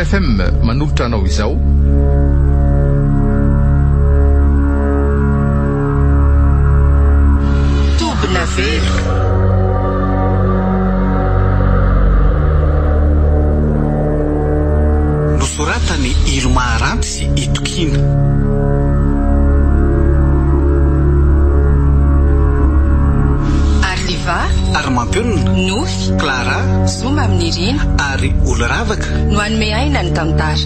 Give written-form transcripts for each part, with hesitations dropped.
FM manolotra anao izao. Tobina velo. Nosoratany Irma Aranty sy Itokina. Arliva, Armampionina, Nofy, Clara, Zoma amin'ny Irina ary Oloravaka no hanome aina ny tantara.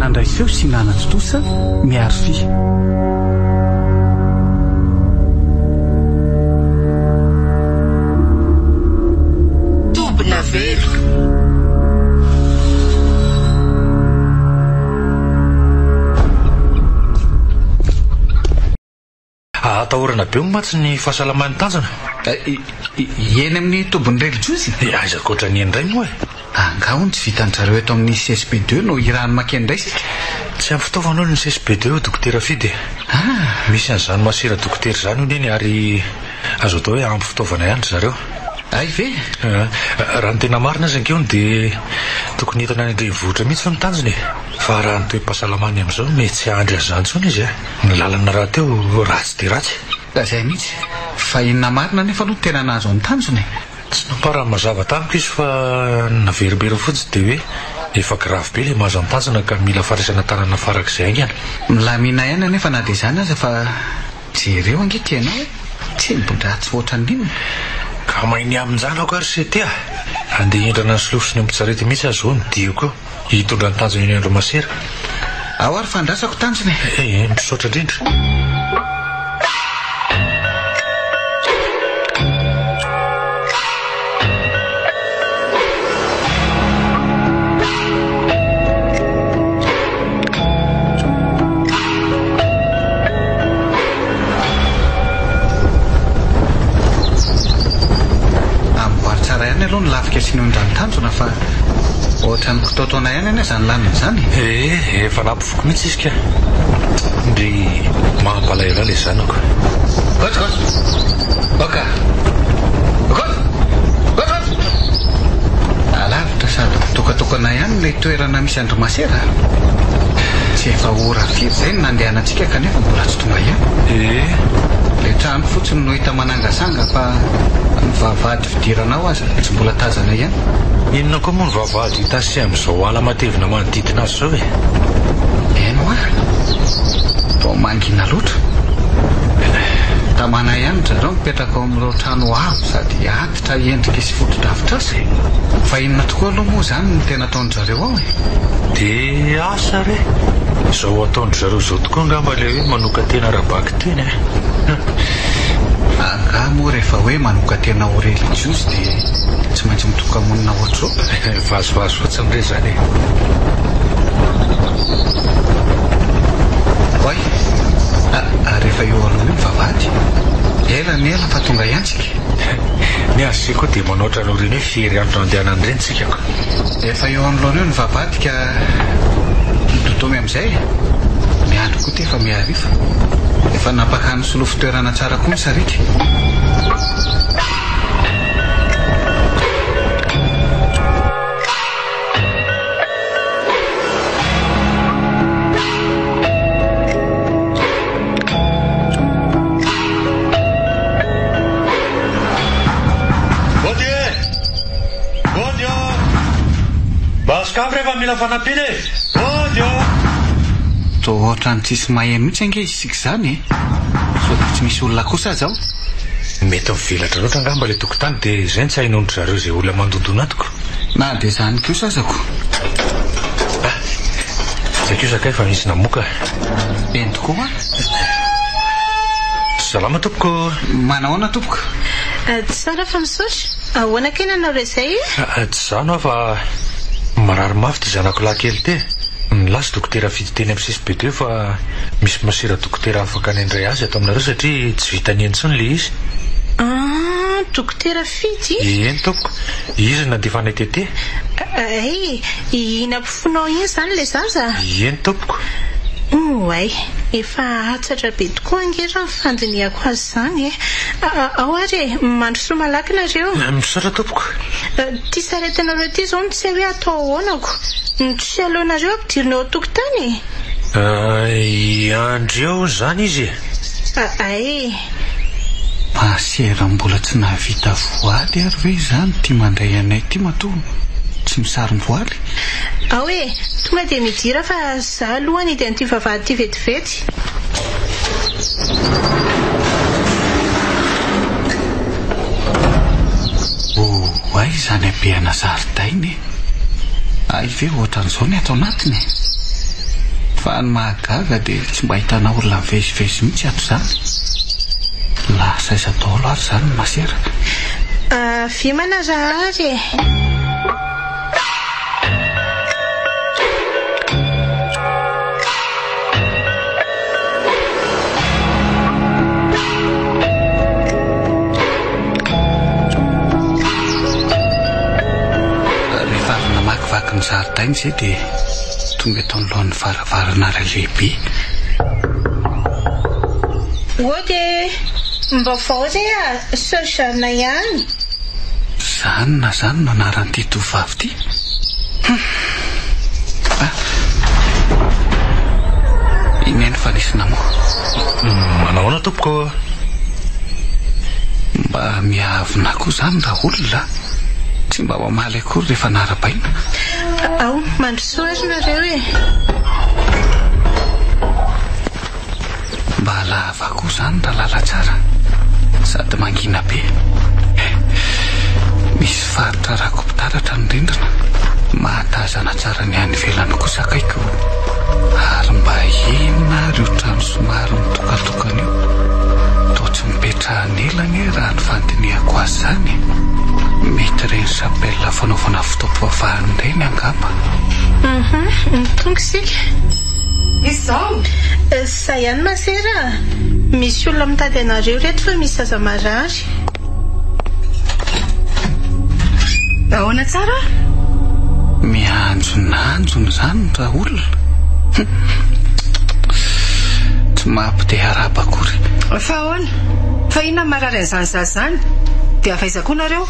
nandray feo sy nanatotosa miaro fi. Tobina velo. Atahorana be matsy ny fahasalaman'ny tanjona. Eny amin'ny tobiny religiozy. Aiza koatra ny endray moa. Angahony tsy vitan-jareo eto amin'ny CSP2 no irahany makendray sika. Tsy amin'ny fitaovana ny CSP2 dokotera fidy. Misy an'izany masira dokotera zany ony ary azo atao hoe ampy fitaovana ihany zareo. Ay ve? Raha ny tena marina azy ankeo dia tokony hitana ny andrenivohitra mihitsy fa mitanjona. Fa raha ny toe-pahasalamany amin'izao mety tsy ahandry an'izany intsony izy. Ny lalana raha teo ratsy dia ratsy. Izay mihitsy. Fa inona marina nefa aloha tena nahazo ny tanjona. Tsy namparany mazava tamiko izy fa naveribera fotsy dia hoe efa grave be ilay mahazo ny tanjona ka mila farisana tanana farak'izay aingana. Milamina ihany nefa na dia izany aza fa jereo angety ianao tsy mbodratsy ohatran'inona. Ka mainy amin'izany aho ary setea andeha endrana ny silofosiny amin'ny-tsarety mihitsy azo ny dioko hitondra ny tanjona eny andro masera. Ao ary fandrasako tanjona. Misaotra indrindra. Aloha ny lafika sy nohondrany tanjona fa ohatrany kitaotaona ihany ane zany lanina zany. Efa nampifoko mihitsy izy ka ndry mahampalahelo ilay zanako. Oka alavitra sady tokatokana ihany ilay toerana misy andro masera. Tsy efa ora firy zay ny nandehanantsika kanefa mbola tsy tonga ihany. Le trano fotsiny no hita manangasanga fa ny vavahady fidiranao aza tsy mbola tazana ihany. Inona koa moa ny vavahady hitasy amin'izao ala matevina manodidina azy zao e? Eno vao mangina loatra. Tamana ihany zareo mipetraka ao amin'ireo trano avo sady atitra endrika sy foto-davitra azy. Fa inona tokoa aloha moa zany ny tena ataon'zareo ao e? Dia asa re izao ataon'zareo zao tokoa ngamba le hoe manoka tena rabaky teny e. Anga moa rehefa hoe manoka tena ho religiozy dia tsy maintsy mitoka monina ohatr'o. Vazovazo fotsiny re zany e. Oay rehefa eo aloha io mivavahady ela ny ela fa tonga iantsika. Ny azy koa dia manoatra noreny hoe firy andro andehanany ireny tsikako. Efa eo anoloana eo ny vavahady ka totomy amin'izay miandro koa tefa miarifa. Efa napakany solofo toerana tsara koa ny sarika. Baskavy rehefa mila fanampiana e. Odio to ohatrany tsisy maheno mihitsy ange isika zany e. Sao tsy misy olona kosa zao. Mety mivelatra loatra ngamba le tokotany dia izay ny tsy hainondry zareo izay olona mandondona atoko. Na dia zany kosa azako. Zay kosa kay fa misy namoka. Eny tokoa. Salama tompoko. Manahoana tompoko? Tsara fa misaotra. Ahoana kena anao rezay? Tsy zany aho fa marary mafy ty zanako lahy kely te. Nilasy dokotera fidy teny amin'ny CSP2 fa misy masira dokotera afaka nendray azy ato aminareo satria tsy vita ny entsony le izy. Dokotera fidy? Eny tompoko. Izy nandefa anay tete. Ina mpifonao iny zany le zaza? Eny tompoko. Oay, efa hatsatra be tokoa angetra ny fandiniako azy izany e. Ao ary mandrosoa malaky nareo. Misaotra tompoko. Ty saretinareo ty zao no tsy hoe atao ahoanako. Tsy aleonareo ampidirina eo an-tokotany. Andreo zany izy. Ay. Pasera mbola tsy nahavita voaly ary hoe izany ty mandray anay ty matoa tsy misarony voaly. Hoe tonga dia midira fa za alohany dia an'ity vavahady ty vetivety. Ay izany abeana zaridainy. Ay ve ohatran'izao ny ato anatiny. Fa ny mahagaga dia tsy mba hitana olona mivezivezy mihitsy ato izany. Lasa iza daholo ary izany Masera. Vimana Zahary. Vaky ny zaridainy izay dia tonga eto anolohan'ny varavarana iray lehibe. Dia mba vao izay Sojanina ihany. Zanona zany no anaran'ity tovovavy ity. Ineny fa nisy namoa. Manahoana tompoko? Mba miavina koa zany raha olona. Tsy mba mamaly akory rehefa narabaina. Mandrosoa azy nareo e. Mba lava koa zany raha lala tsara sady mangina be. Misy faritra rakopitaratra ny rindrina. Mahatazana tsara ny any velany kosa akaiko. Ary mba inona ry io trano somary mitokatokana io. Toa tsy mipetrahany elany raha ny fandinihako azy zany. Mety reny sapelina fanaovana fitaovam-pivavahany reny angamba. Tonga isika. Izao Sa ihany Masera. Misy olona mitady anareo reto fa misy zaza marary. ahoana tsara? Mianjonanjona zany raha olona. Tsy mampite araba akory. Fa ahoana? Fa inona marary an'izany zany? Dia avaiza koa nareo?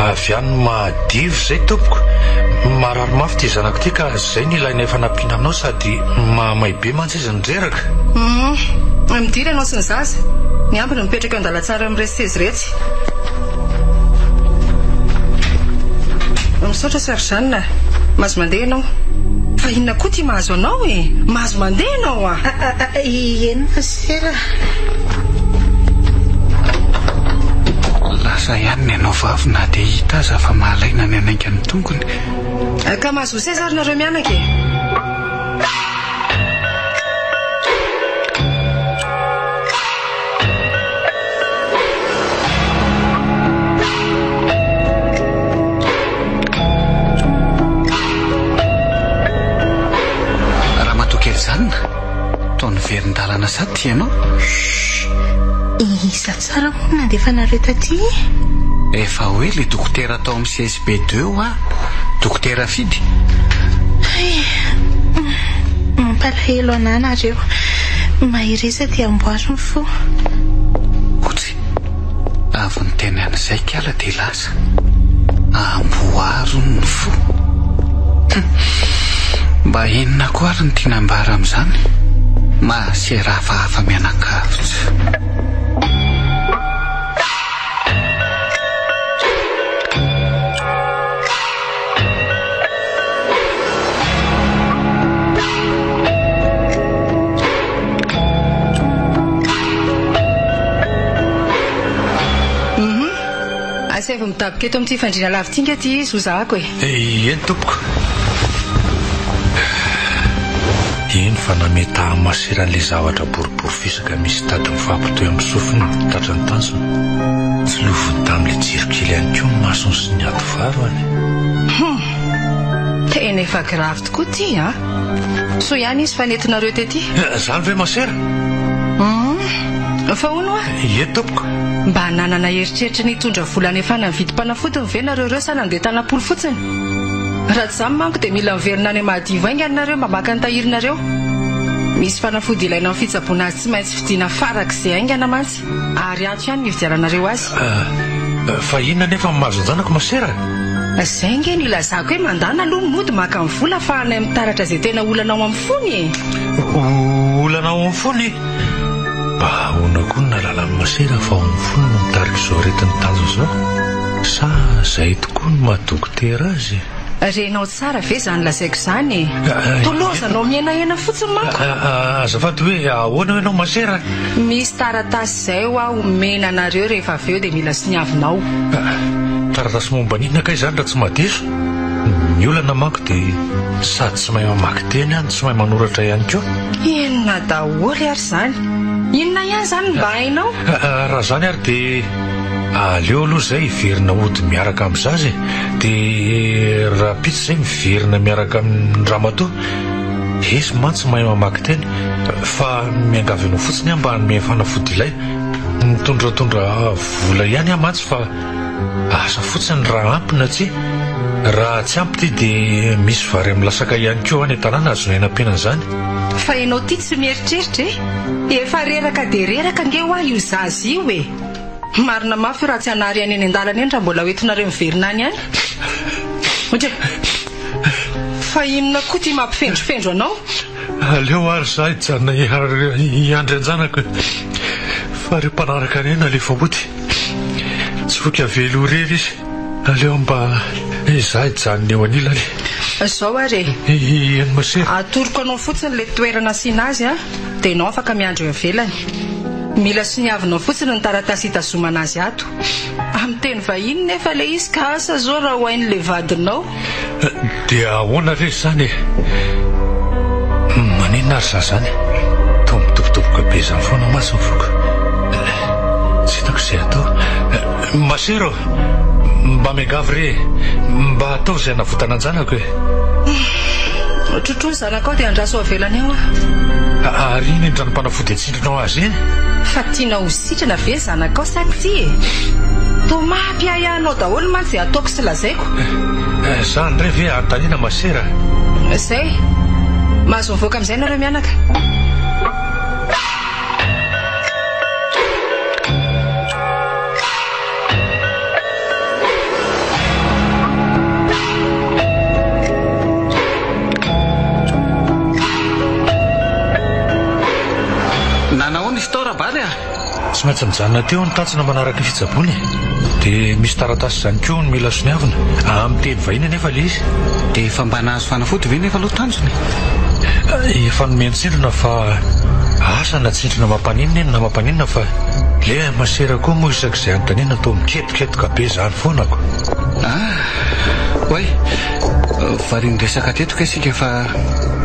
Avy any mahadivy izay tompoko. Marary mafy ty zanako ty ka izay ny ilaina efa nampiana anao sady mahamay be mantsy izy nireraka. Midira ianao sy ny zaza. Ny ambiny mipetraka eo an-dalantsara amin'iretsy teziretsy. Misaotra Serjanina. Mahazo mandeha ianao. Fa inona koa ty mahazo anao e? Mahazo mandeha ianao Eny Masera. Lasa ihany ny anao vavy na dia hita aza fa mahalaina ny anainga ny tongony. Ka mahazo ho seza ary nareo mianaka e? Raha matokely zanona toa ny verin-dalana sady ianao. Isa tsara moa nandefa nareo taty. Efa hoe le dokotera atao amin'ny CSP2 dokotera fidy. Mampalahelo anahy nareo. Mahirisa dia amboaro ny fo. Otsy avy ny teny an'izay kala dia lasa amboaro ny fo. Mba inona koa ary ny tiana ambara amin'izany. Masera hafahafa mianakavitra. Asa efa mitabika eto amin'ity fandriana lavitinga ty izy ho zahako e. Eny tompoko. Eny fa nametaha Masera an'ilay zavatra boribory fisaka misy tady mifampitoy amin'ny sofiny tratran'ny tanjona. Tsy lovony tamin'ilay jirokely ihany koa ny masony sy ny ady vavany. Tena efa gravy tokoa ty so ihany izy fa nentinareo tety. Zany ve Masera? Fa hono Eny tompoko. mba hananana eritreritra ny hitondra volana efa na mividy mpanafody ve nareo sa nandeha tanam-polo fotsiny? raha tsy zany manko dia mila miverina any mahadivo ainga anareo mamaka ny tahirinareo. Misy fanafody ilaina amin'ny fitsaboana azy tsy maintsy fidiana farak'izay aingana mantsy ary ato ihany ny fidiaranareo azy. Fa inona nefa mahazonjanako masera? Izay nge ny ilazako hoe mandana aloha mody maka amin'ny vola fa anay amin'ny taratra izay tena olanao amin'ny fony e. Olanao amin'ny fony? Mba ahoana koa ny nalala amin'ny masera fa ao amin'ny fony no mitarika izao aretin'ny tanjo izao? Sa izay tokoa no maha-dokotera azy? Renao tsara ve izany lazaiko izany e? Tolozanao mienahena fotsiny manko. Azafady hoe ahoana ianao masera? Misy taratasy izay ho aho omena anareo rehefa avy eo dia mila siniavinao. Taratasy momba n'inona ka izany raha tsy mahadiso? Ny olana manko dia sady tsy mahay mamaky teny any, tsy mahay manoratra ihany koa. Inona daholo ary izany? Inona ihany izany mba hainao? Raha izany ary dia aleo aloha izay hiverina ody miaraka amin'izazy dia raha pitsy izay miverina miaraka amin'ny ramatoa. Izy mantsy mahay mamaky teny fa miangavy anao fotsiny mba hanome fanafody ilay. Mitondratondra vola ihany mantsy fa asa fotsiny raha ampina tsy. Raha tsy ampy ty dia misy vary amin'ny lasaka ihany koa any an-tanàna azonaina ampianan'izany. Fa ianao ty tsy mieritreritra e? Efa reraka dia reraka nge ho aho io zazy io e. Marina mafy raha tsy hanary any an-dalana eny raha mbola hoentinareo miverina any any. Fa inona koa ty mampifendrofendro anao? Aleo ary zaho hijanona hiandry anjanako fa reo mpanaraka anena alefa boty tsy voky avelo rery izy. Aleo mba izaho hijanona eo anilany. Izao ary eny masera atoroko anao fotsiny le toerana asiana azy a dia ianao afaka miandro eo ivelany. Mila siniavinao fotsiny ny taratasy hitazomana azy ato. Amin'ny teny vahiny nefa le izy ka asa zao raha ho hain'le vadinao. Dia ahoana re izany e? Maninona ary za zany? Toa mitobitoboka be izany foana masiny foko. Tsy hitako izay atao. Masero, mba miangavy re, mba atao izay navotana anjanako e. Otrotro zanakao dia andraso avelany eo a. Ary iny indra ny mpanafody atsindrinao azy eny? Fa tiana ho sitrana ve zanakao sa tsy e? Toa mampiahiahanao daholo mantsy ataoko sy lazaiko. Zany re ve antaniana masera? Izay mahazo mivoaka amin'izay nareo mianaka. Tsy maintsy mijanona teo ny tatsina manaraka ny fitsaboany dia misy taratasy izany koa ny mila soniavina amin'ny teny vahiny nefa le izy. Dia efa mba nahazo fanafody ve nefa aloha tanjony? Efa nomeny-tsindrina fa asa natsindrina mampaninina eny na mampaninina fa le masera koa moa isak'izay antanina toa miketoketoka be izany foanako. Oay, variany resaka tetoka isika fa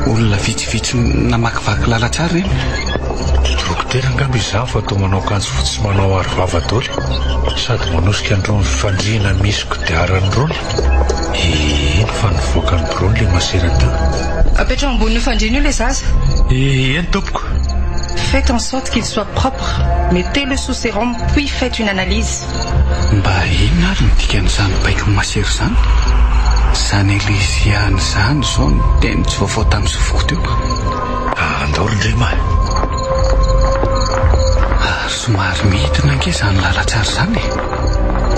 olona vitsivitsy namakivaky lalatsara reny. Dokotera angamba izany fa toa manao akanjo fotsy manao aro vava daoly sady manosika an'irony fandriana misy kodiarany irony. Iny fa nivoaka ny birony le masera teo. Apetra ambony fandriana io le zaza. Eny tompoko. Faites en sorte qu'il soit propre. Mettez-le sous sérum puis faites une analyse. Mba inona ary nidikan'izany baiko ny masera izany? Izany Elisiana izany izao ny teny tsy vaovao tamin'ny sofoko teo. Andao rindrema. Somary mihitina ange izany lalatsara izany e.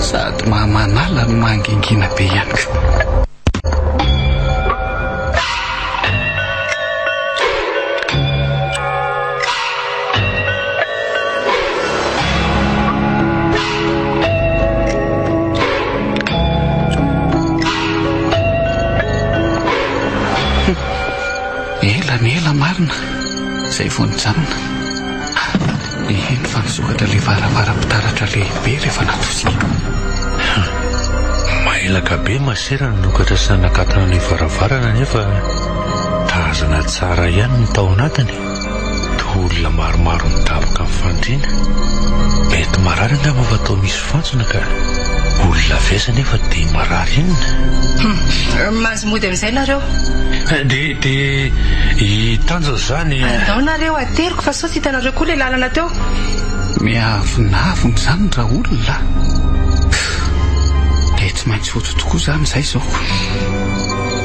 Sady mahamanala no mahangingina be ihany ka. Ela marina izay vao nijanona. Eny fa nisokatra le varavara-pitaratra lehibe rehefa natosika. Mailaka be masera nanokatra sy nanakatana ny varavarana nefa tazana tsara ihany ny tao anatiny. Toa olona maromaro midaboka amin'ny fandriana. Mety marary angamba fa atao misy fantsona ka olona vesa nefa dia marary inona. Mahazo mody amin'izay nareo. Dia hitanjo izany. Andao nareo ateriko fa sao tsy hitanareo koa le lalana teo. Miavonavona izany raha olona. Dia tsy maintsy foto tokoa izany izay izao.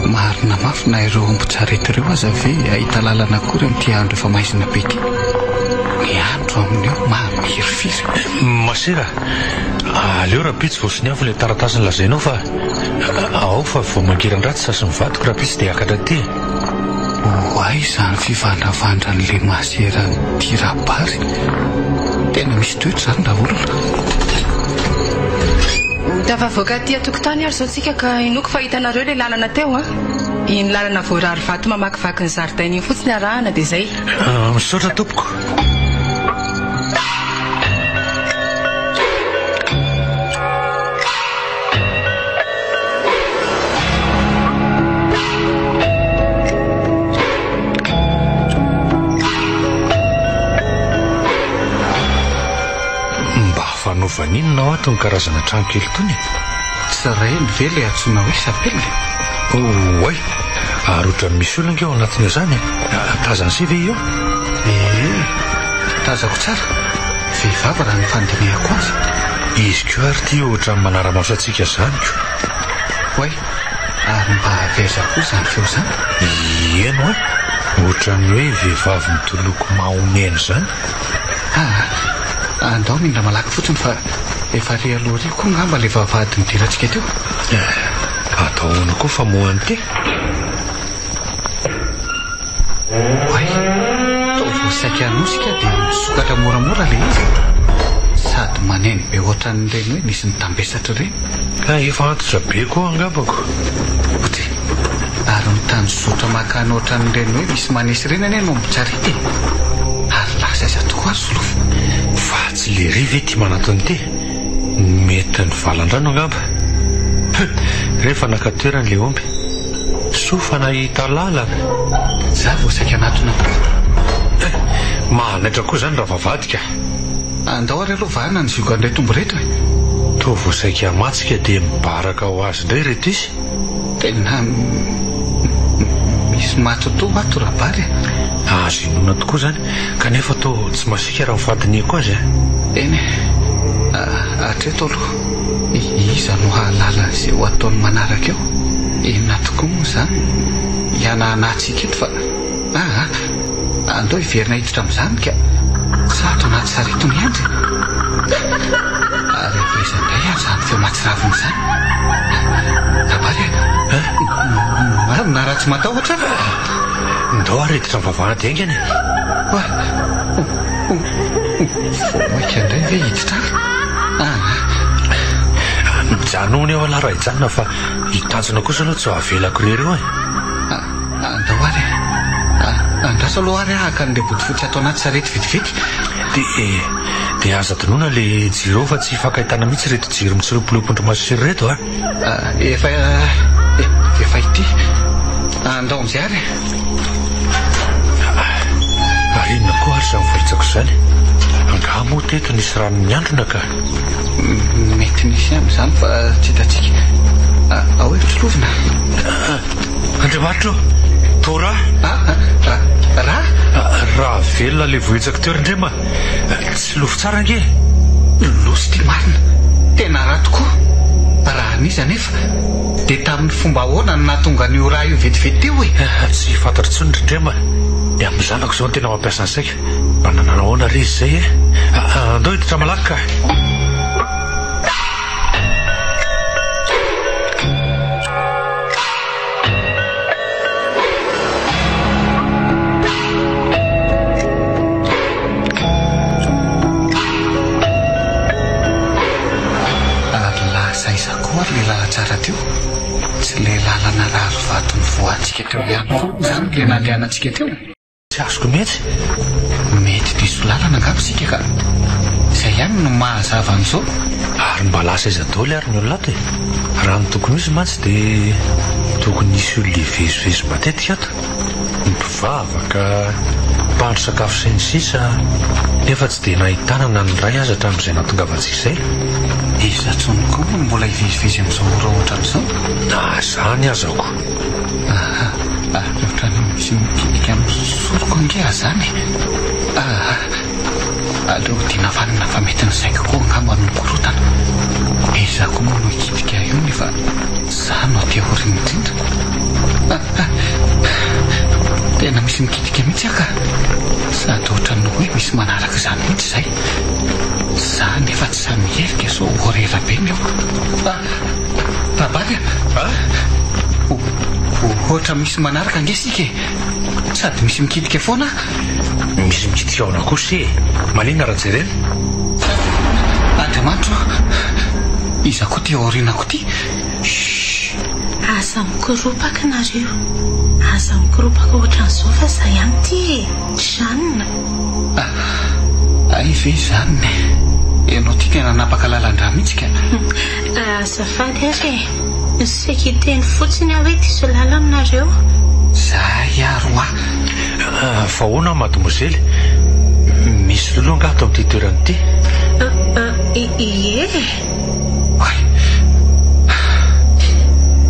marina mafy na ireo ombitsarety ireo aza ve ahita lalana akory amin'ity andro efa maizina be ity. Ny andro amin'io mahamiryfiry. Masera, aleo raha pitsy vosiny avy ilay taratasy lazainao fa ao fa vao mangiran-dratsy sasy mivadiko raha pitsy dia akatra ty. Hoay izany fivandravandra n'le Masera ty rabary. Tena misy toetra izany raha olona. Tafavoaka aty atokotany ary zao tsika ka inoko fa hitanareo ilay lalana teo iny lalana voarary vato mamakivaky ny zaridaina iny fotsiny arahana dia izay. Misaotra tompoko. Vaninona ao ato ny karazana trano kely tony. Tsy raheny ve ilay antsoina hoe sapely? Oay, ary ohatrany misy olona eo anatiny izany. Tazany sy ve eo? Tazako tsara. Vehivavy raha ny fandinihako azy. Izy ko ary ty ohatrany manara-maso antsika izany ko. Oay, ary mba aveza koa izany feo izany. Eno ohatrany hoe vehivavy mitoloko mahomena izany. Andao mindra malaky fotsiny fa efa ry aloha ry koa ngamba ilay vavahady nidirantsika teo. Ataona koa fa mohany ty. Oay, tao voasaika anosika dia misokatra moramora ilay izy. Sady maneny be ohatran'ireny hoe nisy nitambesatra ireny. Efa antitra be koa angambako. Ote, ary mitany zotra makany ohatran'ireny hoe misy manesy ireny anie no mbitsarity. Ary lasa aza tokoa azy solofo. Fa tsy le ry ve ty manatony ty. Mety ny valan-drano angamba. Rehefa nakatoerany le omby sofa nahita lalana. Za voasaika anatona. Mahanaitra koa izany raha vavadika. Andao ary aloha vahana ny ziogan'ilay tombo rehetra. Toa voasaika matsika dia mibaraka ho azy indray reto izy. Tena misy matsoto ato rabary. Azo inona tokoa izany kanefa toa tsy masika raha mifadiniko azy. Eny hatreto aloha iza no hahalala izay ho ataony manaraka eo. Inona tokoa moa izany ianahanantsika eto fa andao hiverina hiditra amin'izany ka sarotra anaty sarety ny andry. Ary efa izay izany feo matsiravina izany. Rabary marina raha tsy matahotra. Ndao areditra ny vavahady aingany. Vomaika indray ve hiditra. Mijanony eo alara hijanona fa hitanjona kosa aloha tsy ho avelako rereo. Andao ary andraso aloha ary ahaka n'ilay botifotsy atao anaty sarety vitivity. Dia aza tonoana le jiro fa tsy fakahitana mihitsy reto jiro mitsiropolopondro masosiry reto. Efa ity. Andao amin'izay ary. Ary inona koa ary izany vohitsako izany. Anga moa teto nisy rano miandrona ka. Mety nisy amin'izany fa tsy hitatsika. Ao efitra lovina. Andriamanitra tora. Raha velona le vohitsako teo indrema. Tsy lofo tsara ange. Losy ty marina. Tena raha tokoa. Raha niza nefa dia tamin'ny fomba ahoana no nahatonga n'io raha io vetivety teo hoe. Tsy fantatro tsony indrindrema. Dia amin'ny zanako izao no tena mampiasa ny saika. Mba nananahoana ry izy izay andao hiditra malaky ka. Le lahatsara teo tsy le lalana rary vato ny voantsika teo ihany koa izany le nandehanantsika teo. Tsy azoko mihitsy. Mety diso lalana angamba sika ka izay ihany no mahazava an'izao. Ary mba lasa izy adaoly ary ny olona ato raha ny tokony izy mantsy dia tokony nisy olona hivezivezy matetika ato mipivavaka mpandro sakafo sy ny sisa nefa tsy dia nahitana na ny ray aza hatramin'izay nahatongavantsika izay. Iza tsony koa no mbola hivezivezy amin'izao ora ohatran'izao. Izany azako. Ohatrany misy mitodika amin'ny soroko ange zany. Aleo dina vanina fa mety ny saiko koa angamba no mikorotana. Iza koa moa no hikidika io nefa za no aty aoriana indrindra. misy mikitika mihitsy aka. Sady ohatran'ny hoe misy manaraka izany mihitsy izay. Za nefa tsy samy mierika so horera be ny eo. Babaka ohatra misy manaraka angesika sady misy mikitika foana. Misy mikitika aona kosa malina raha jerena. Andriamanitro, iza koa ty aorianako ty. Aza mikoropaka nareo. Aza mikoropaka ohatran'izao fa za ihany ty Jeanne. Ay ve Jeanne? Ianao ty tena napaka lalandra mihitsy ka. Azafady ary saika teny fotsiny aho hoe diso lala aminareo. Za iaro fa hoana mademoiselle, misy lolo angato amin'ity toerana ity. Ie.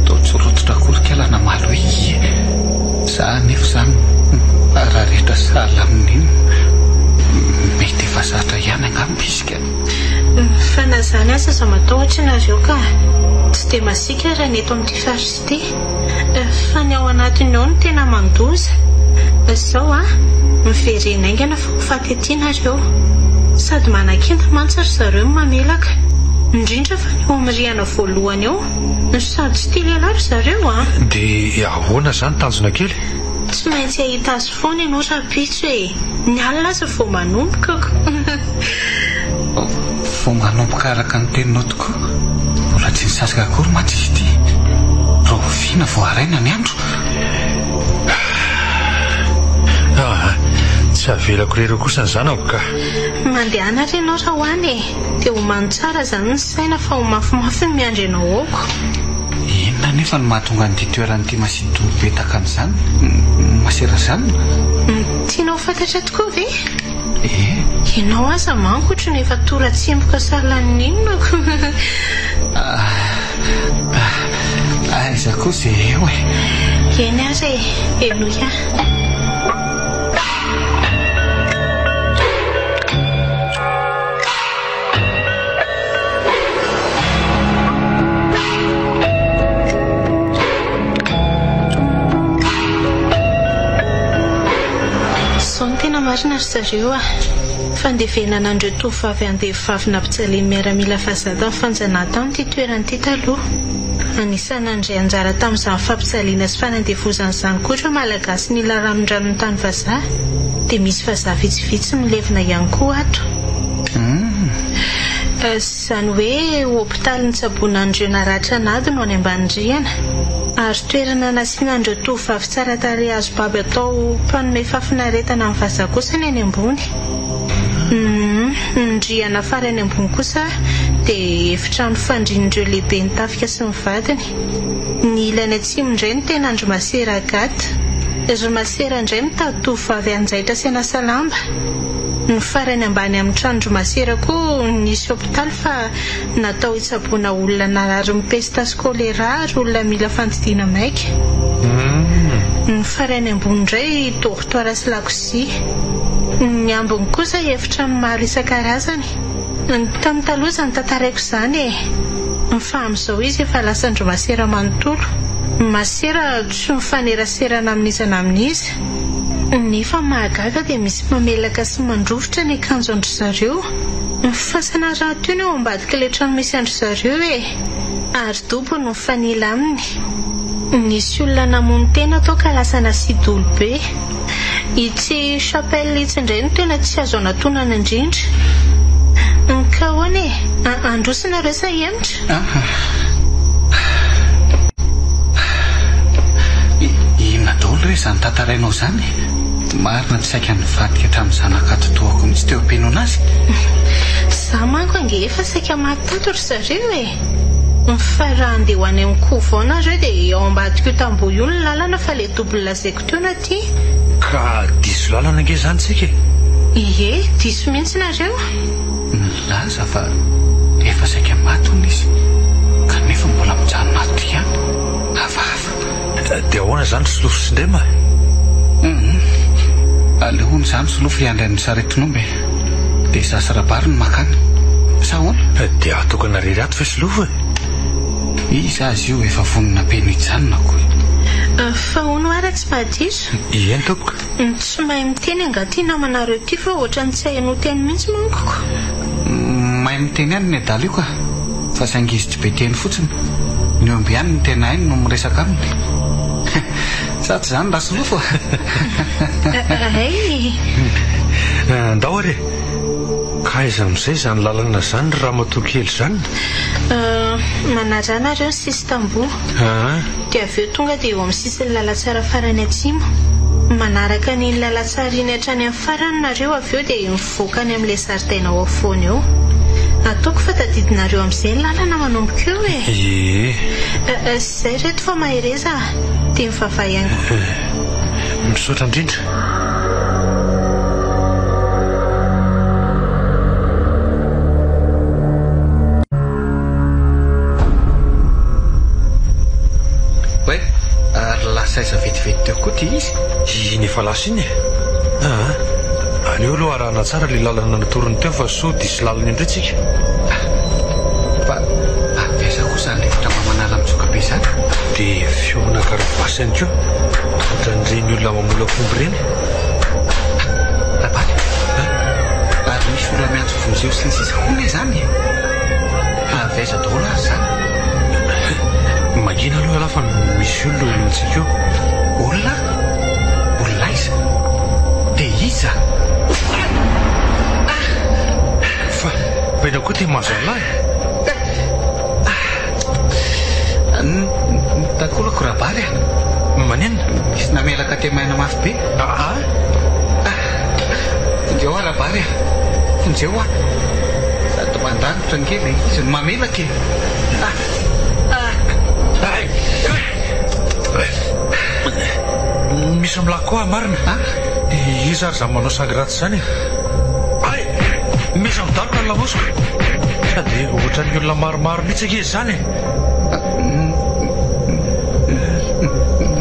Totsorototra korikala namaly hoe ie. Za nefa zany raha rehetra sala amin'iny mety efa zatra ihany angambisika. Fa na zany aza za matahotra nareo ka tsy dia masika raha ny eto amin'ity faritra ity. Fa ny ao anatiny ao no tena mandoza. Izao miverena aingana fa ho faty aty nareo. Sady manan-kenda mantsy ry zareo mamelaka. Indrindra fa ny ao amin'ny rihana voalohany ao. Sady tsy tia lehilahy ry zareo Dia ahoana izany tanjona kely? Tsy maintsy ahita azy foana ianao rapitso ny alina aza vao manombokako. Vao manomboka araka ny teninao tokoa. Mbola tsy nisasaka akory mantsy izy ity. Roviana vao araina ny andro. Tsy avelako rero kosa ny zanako ka. Mandehana ry ianao raha hoany dia ho mano tsara zany ny saina fa ho mafimafy ny miandry ianao aoko. Inona nefa no mahatonga n'ity toeran'ity masinto betaka an'izany? Masera izany? Tianao fantatra tokoa ve? Ianao aza mankotro nefa tora tsimboka salan'inonako. Aiza kosa eo Eny ary enoia. Marina ry zareo fandevenana andreo tovavy andevavy nampijaliany miaramila fazada amin'ny fanjanahana tamin'ity toerana ity taloha. Anisany andray anjara tamin'izany fampijaliana sy fanandevozana izany koa ireo malagasy nila ranondranony tany vazaha dia misy vazaha vitsivitsy milevina ihany koa ato. Izany hoe hopitaly ny tsaboana andreo naratra anady no any ambanindriana ary toerana nasiana andreo tovavy tsara tarehy azo baby atao mpanome fafinaretana amin'ny vazaha kosa ny any ambony. Ndriana afara any ambony kosa dia efitrano fandrin'ireo lehibe ny tafika sy ny vadiny. Ny ilany atsimo indray ny tena andro masera agata. Ry masera indray mitady tovavy anjaitra sy anasa lamba. Ny farany ambany amin'ny trano masera koa nisy hopitaly fa natao hitsaboana olona narary mipesta sy kolera ary olona mila fandidiana maika. Ny farany ambony indray dortoara sy lakozia. Ny ambony kosa efitrano maro isan-karazany. Tamin'ny taloha izany tantaraiko izany fa amin'izao izy efa lasa andro masera manontolo. Masera tsy mifaneraserana amin'izana amin'izy. Nefa mahagaga dia misy mamelaka sy mandrovitra ny akanjo andry zareo. Fasana raha toy ny ao ambadika ilay trano misy andry zareo ary dobo no mifanila aminy. Nisy olona namono tena atao ka lasa nasidy olobe. Ity chapelle itsy indray no tena tsy azo anatonana indrindra. Ka hoany androsina ireo sa hiemitra? Inona daholo re izany tantarainao izany? Marina tsy saika nivadika hatramin'izany akatotoako mihitsy teo ampianao anazy. Za manko ange efa saika mahatato ry zareo fa raha andeha ho any amin'ny koa vao nareo dia ao ambadika io tamboho io ny lalana fa ilay dobolo lazaiko teo na ty. Ka diso lalana ange izany tsika? Ie, diso mihitsy nareo. Laza fa efa saika matony izy kanefa mbola mijanona ato ihany. Hafahafa. Dia ahoana izany solofo sy ndrema? Alehoany izany solofo iandrain'ny saretin'omby dia sasarabary ny makany. Sa ahoana? Dia atokana rery ato fa solofo Izy azy io efa vonina be nijanonako. Fa hono ara tsy mahadiso. Eny tompoko. Tsy mahay miteny angaty namanareo ty fa ohatrany tsy hainao teny mihitsy mankoko. Mahay miteny ihany ny adala io ka fa saingy izy tsy be teny fotsiny. Ny omby ihany ny tena hainy no miresaka aminy. Satsy zany lasy lofo. Ay. Ndao are ka aiza amin'izay zany lalana zany raha matoa kely zany. Manajana ireo ny sisy tamboho. Dia avy eo tonga dia eo amin'ny sisiny lalatsara farany atsimo. Manaraka ny lalatsara iny hatrany amin'ny farany nareo avy eo dia mivoaka ny amin'ilay zaridaina ao afovoany eo. Ataoko fa tadidinareo amin'izay lalana manomboka eo e. Zay reto fa mahereza tia mivavay ihany. Misaotra indrindra. Saiza vetivety teo koa ty izy. Iny efa lasa iny e. Aleo aloha arahana tsara le lalana natorony teo fa so disy lalana indray tsika. Fa avesa kosa ny efatra mamanala mitsoka be zany. Dia fiomana karabasy ihany koa ohatran'ireny olona mamola komby ireny. Rabaly ary misy olona miantso vonjeo sy ny sisa koa zany. Avesa daholo ary zany. Magina aloha alafa misy olona olontsika eo. Olona? Olona iza? Dia iza? Fa baina koa ty mahazo alahy. Takolako rabaly manenina. Misy namelaka temaina mafy be. Fonjeo aho rabaly fonjeo aho. Sady mandanitra ngely izy no mamelaka e. Misy milako koa marina. Izy ary zany manao sangy ratsy zany. Misy midaloka ny lamosiko. Sady ohatran'ny olona maromaro mihitsy izy zany.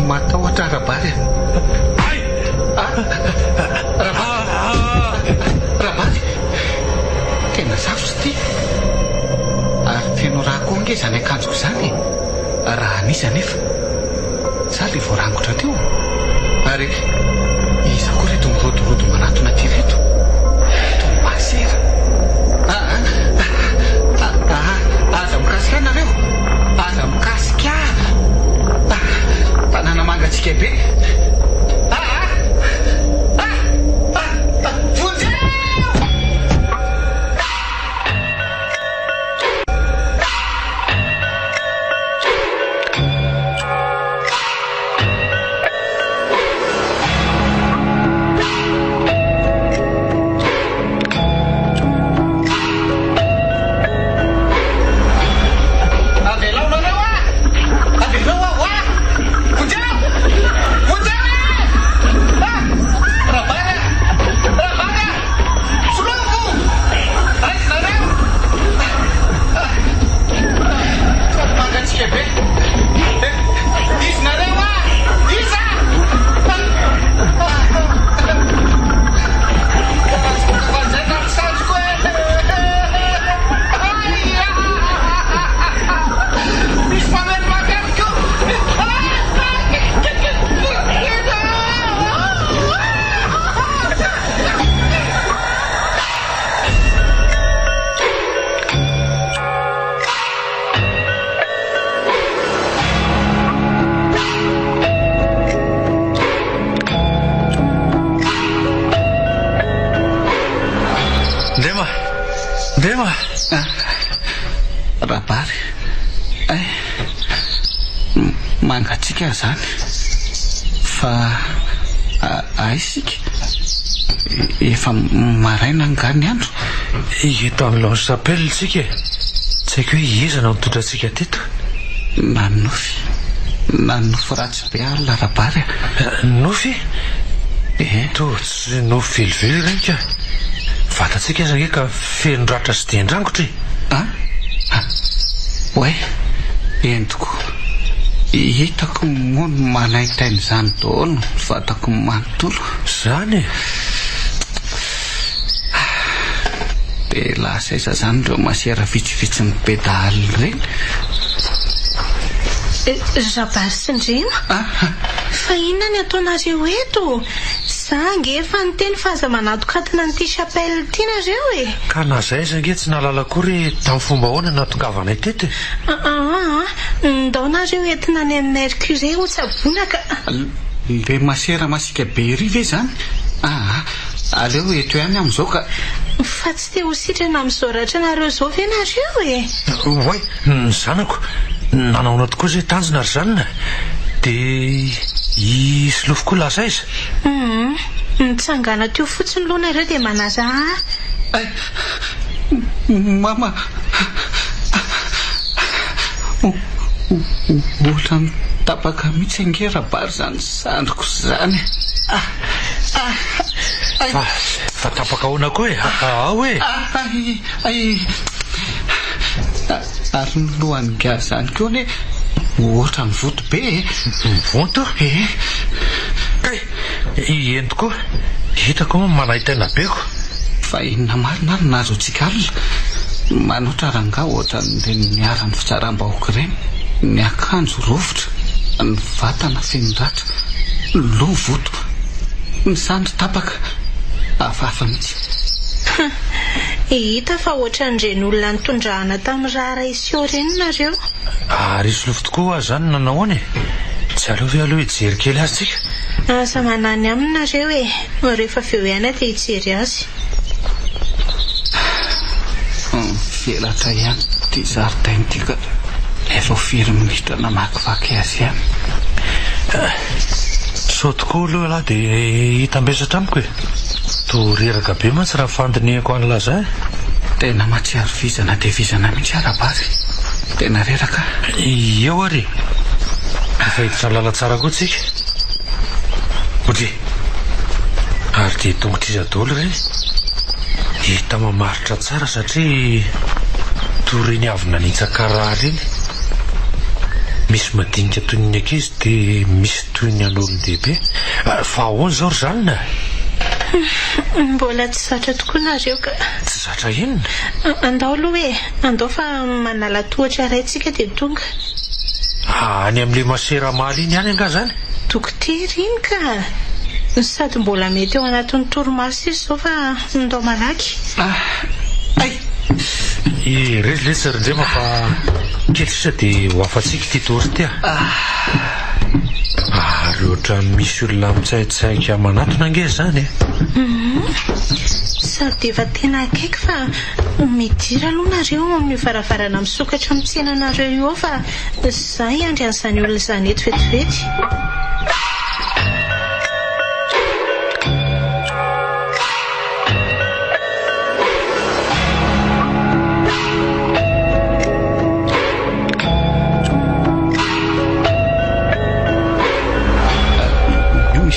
Matahotra rabaly. Rabaly tena sarotsy ty. Ary feno raha koa nge zany akanjoko zany. Raha anisy anefa za le voarangotra teo. Ary iza koa reto mirodorodo manatona ty reto. Tombasera. Aza mikasika anareo. Aza mikasika. Tanàna mangatsika be. Ndema rabaly mangatsika zany fa aisika efa maraina ngany andro. Eto amin'ny lanche s'appelle tsika. Tsy haiko hoe iza na nitondrantsika teto. Nanofy ratsy be alina rabaly. Nofy? To tsy nofy velively ireny ka. Fatatsika aza ka fenondratra sy dendrangotra. Oe entiko hitako mono manaitainy zany daholo fatako manontolo zany. Dia lasa iza zany ireo masiera vitsivitsy ny pedale ireny. Zabary sy Ndrema, fa inona ny ataonareo eto? Za nge efa niteny fa aza manatokatona n'ity chapelle ity nareo e. Ka na zay zange tsy nalala kory tamin'ny fomba ahoana natokavana teto e. Ndao nareo entina ny amin'ny Mercure ho tsabonaka. Le masera masika be ry ve zany? Aleo eto ihany amin'izao ka. Fa tsy te ho sitrana amin'izao ratra nareo zao ve nareo e? Oay, ny zanako nanaona tokoa zay tanjona ry zanona. Dia isolofo koa lasa izy. Nitsangana teo fotsiny loha nareo dia manaza Mama, ohatra mitapaka mihitsy angerabary zany sandriko zany. Fa tapaka ahoana koa e? Ao e. Ary ny lohan'ny gasy zany koa ne ohatra mivoto be e. Mivoto? Kay, ento koa hitako manaitana beko. Fa inona marina ary nazo tsikala manotra ranga ohatra ny miaran'ny fitsaram-bahoaka ireny, ny akanjo rovotra, ny vatana fenondratra, ny loha voto, ny sandry tapaka, hafahafa mihitsy. Hita fa ohatran'ireny olona nitondrahana tamin'ny rara isio ireny nareo. Ary isolofo tokoa zany nanahoana e? Tsy aleo ve aloha hijery kely azy tsika? Asa manany aminy nareo e, rehefa avy eo ihany dia hijery azy. Velatra ihany ty zaridaina ty ka efa firy minitra namakivaky azy ihany. Sao tokoa aloha lahy dia hitambesatra amiko e. Toreraka be mantsy raha fandinihako an'laza e. Tena matsiaro vizana dia vizana mihitsy arabary. Tena reraka. Eo ary efa hiditra ny lala tsara koa tsika. Odre, ary dia tongotr'iza daholo ireny. Hita mamaritra tsara satria toriny avy nanitsaka raha reny. Misy madinika toy ny ankizy dia misy toy ny an'olon-dehibe. Fa ahoana izao ry zanona? Mbola tsy zatra tokoa nareo ka. Tsy zatra inona? Andao aloha e, andao fa manala tohatra raintsika dia tonga. Any amin'ilay masera maly iny ihany anga zany? Dokotera iny ka. Sady mbola mety eo anatin'ny torimaso izy zao fa ndao malaky. Rezy Ndrema fa kely sisa dia ho afatsika ity tory ty ary ohatra misy olona mitsaitsaika manatona ange zany e. Sady efa tena akaiky fa midira aloha nareo amin'ny varavarana misokatra amin'ny tsenanareo io fa zay andrian'izany olona izany eto vetivety.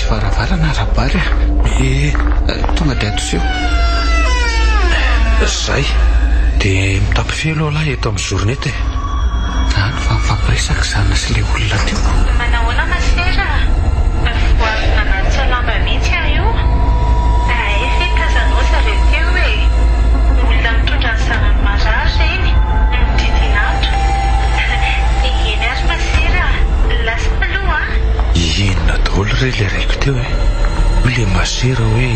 Varavarana arabary tonga dia atoseo. Zay dia mitapy aloha lahy eto amin'ny zornety e. Zany fa mifampiresaka zana sy ilay olona teo. Manahoana masera? Voarina anaty salamba mihitsy aho io. Efa tazanao zareo teo e. Olona mitondra ny zanany marary eny mididinandro. Eny ary masera, lasa aloha inona daholo re le raiko teo e. Le masera hoe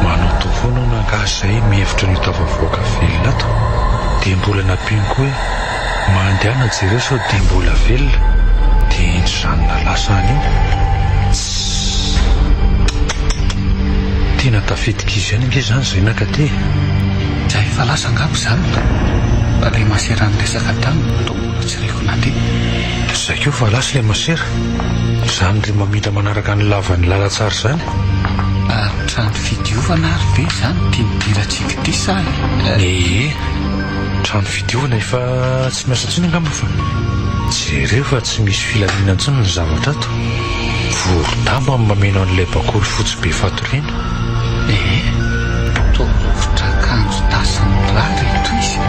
manao to foana nangasy zay mihevitra ny tavavoaka velona ato dia mbola nampino koa hoe mandehana jereo sao dia mbola velona dia ny zanona lasany io. Tena tafidika izy ihany nge zany zay nakaty. Zay fa lasa angabo zany fa ilay masera nyresaka taminy tombola tsy raiko nandeha. Zay keo fa lasa ilay masera zany ry mamindra manaraka ny lavan'ny lalatsara zany. Ary trano fidiovana ary be zany tiamidiratsika ty sa trano fidiovana efa tsy miasa ntsony angamba fa jereo fa tsy misy filamiana ntsony ny zavatra ato. Voro-damba amin'ny mameno an'ilay bakoly fotsy be fatorena. Torovotra akanjo tasiny rary eto izy.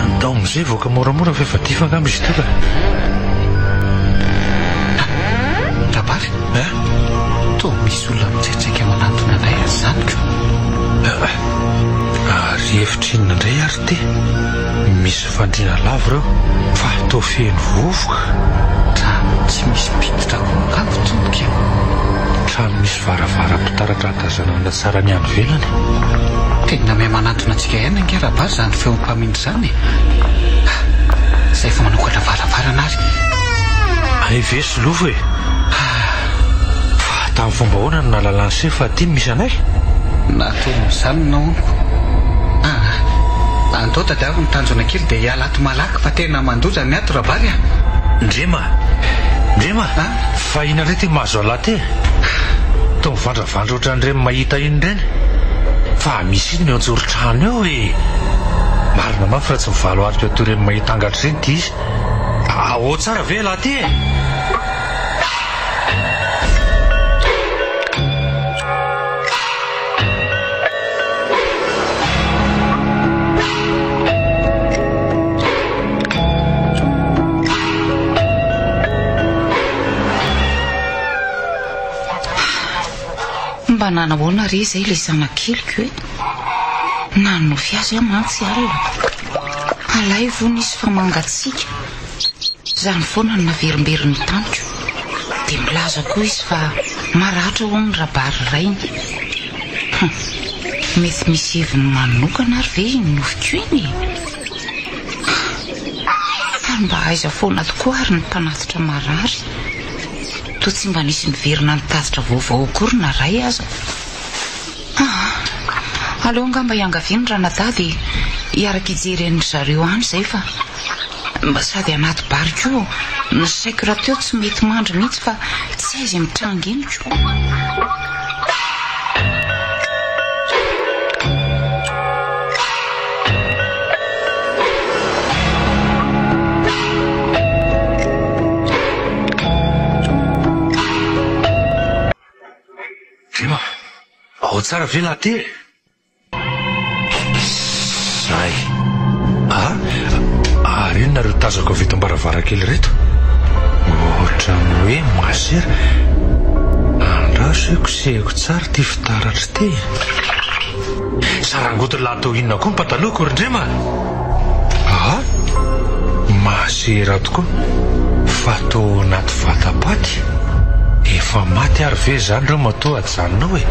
Andao amin'izay voaka moramora fa efa difa angamba izy ito ka. Rabary toa misy olona mitsaitsaika manatona anay azy zany ka. Ary hevitra inona indray ary ty misy fandriana lava ireo fa tofeny vovoka trano tsy misy piditra kongango tonika trano misy varavara-pitaratra atazanana tsara ny andro velany. tena may manantona antsika ihany angerabazy zany feom-pamindry zany izay fa manokatra varavarana azy ayvesy lofo e fa tamin'ny fomba hoana no nalalany se fa ty misy anay nataon'izany naoniko andao tady avy nitanjona kely dia hiala ato malaky fa tena mandoja ny ato rabary a ndrema fa ina rety mahazo alaty e to mivandravandra oatra nyreny mahita iny reny fa misy iny mianjoro-trano eo e marina mafy raha tsy mivalo arika to reny mahita angatra reny ty izy ao tsara ve alaty e mba nanahoana ry izay ilay zanakeliko hoe nanofy azy a mantsy alina alay vo nisy famangatsiaka izany foana ny naverimberiny taniko dia milaza koa izy fa maratra ho ny rabary rainy mety misy heviny manokana ary ve iny nofiko iny ary mba aiza foana tokoa ary ny mpanatitra marary to tsy mba nisy miverina nitazitra vaovao akory na ray aza aleo ngamba iangaviny raha nadady hiaraka ijeren'ny zareo any izay fa mba sady anaty bariko io ny saiko raha teo tsy mety mandry mihitsy fa tsy aiza mitranga iniko ao tsara ve laty zay ary iny nareo tazako avy eto ambaravarakely reto ohatrany hoe masera andraso eko sehako tsara ty fitaratra ty sarangotony laha tao inona koa ny pataloako rindrema masera tokoa fa tao anaty vatapaty efa maty ary ve zany reo matoa ajanonao e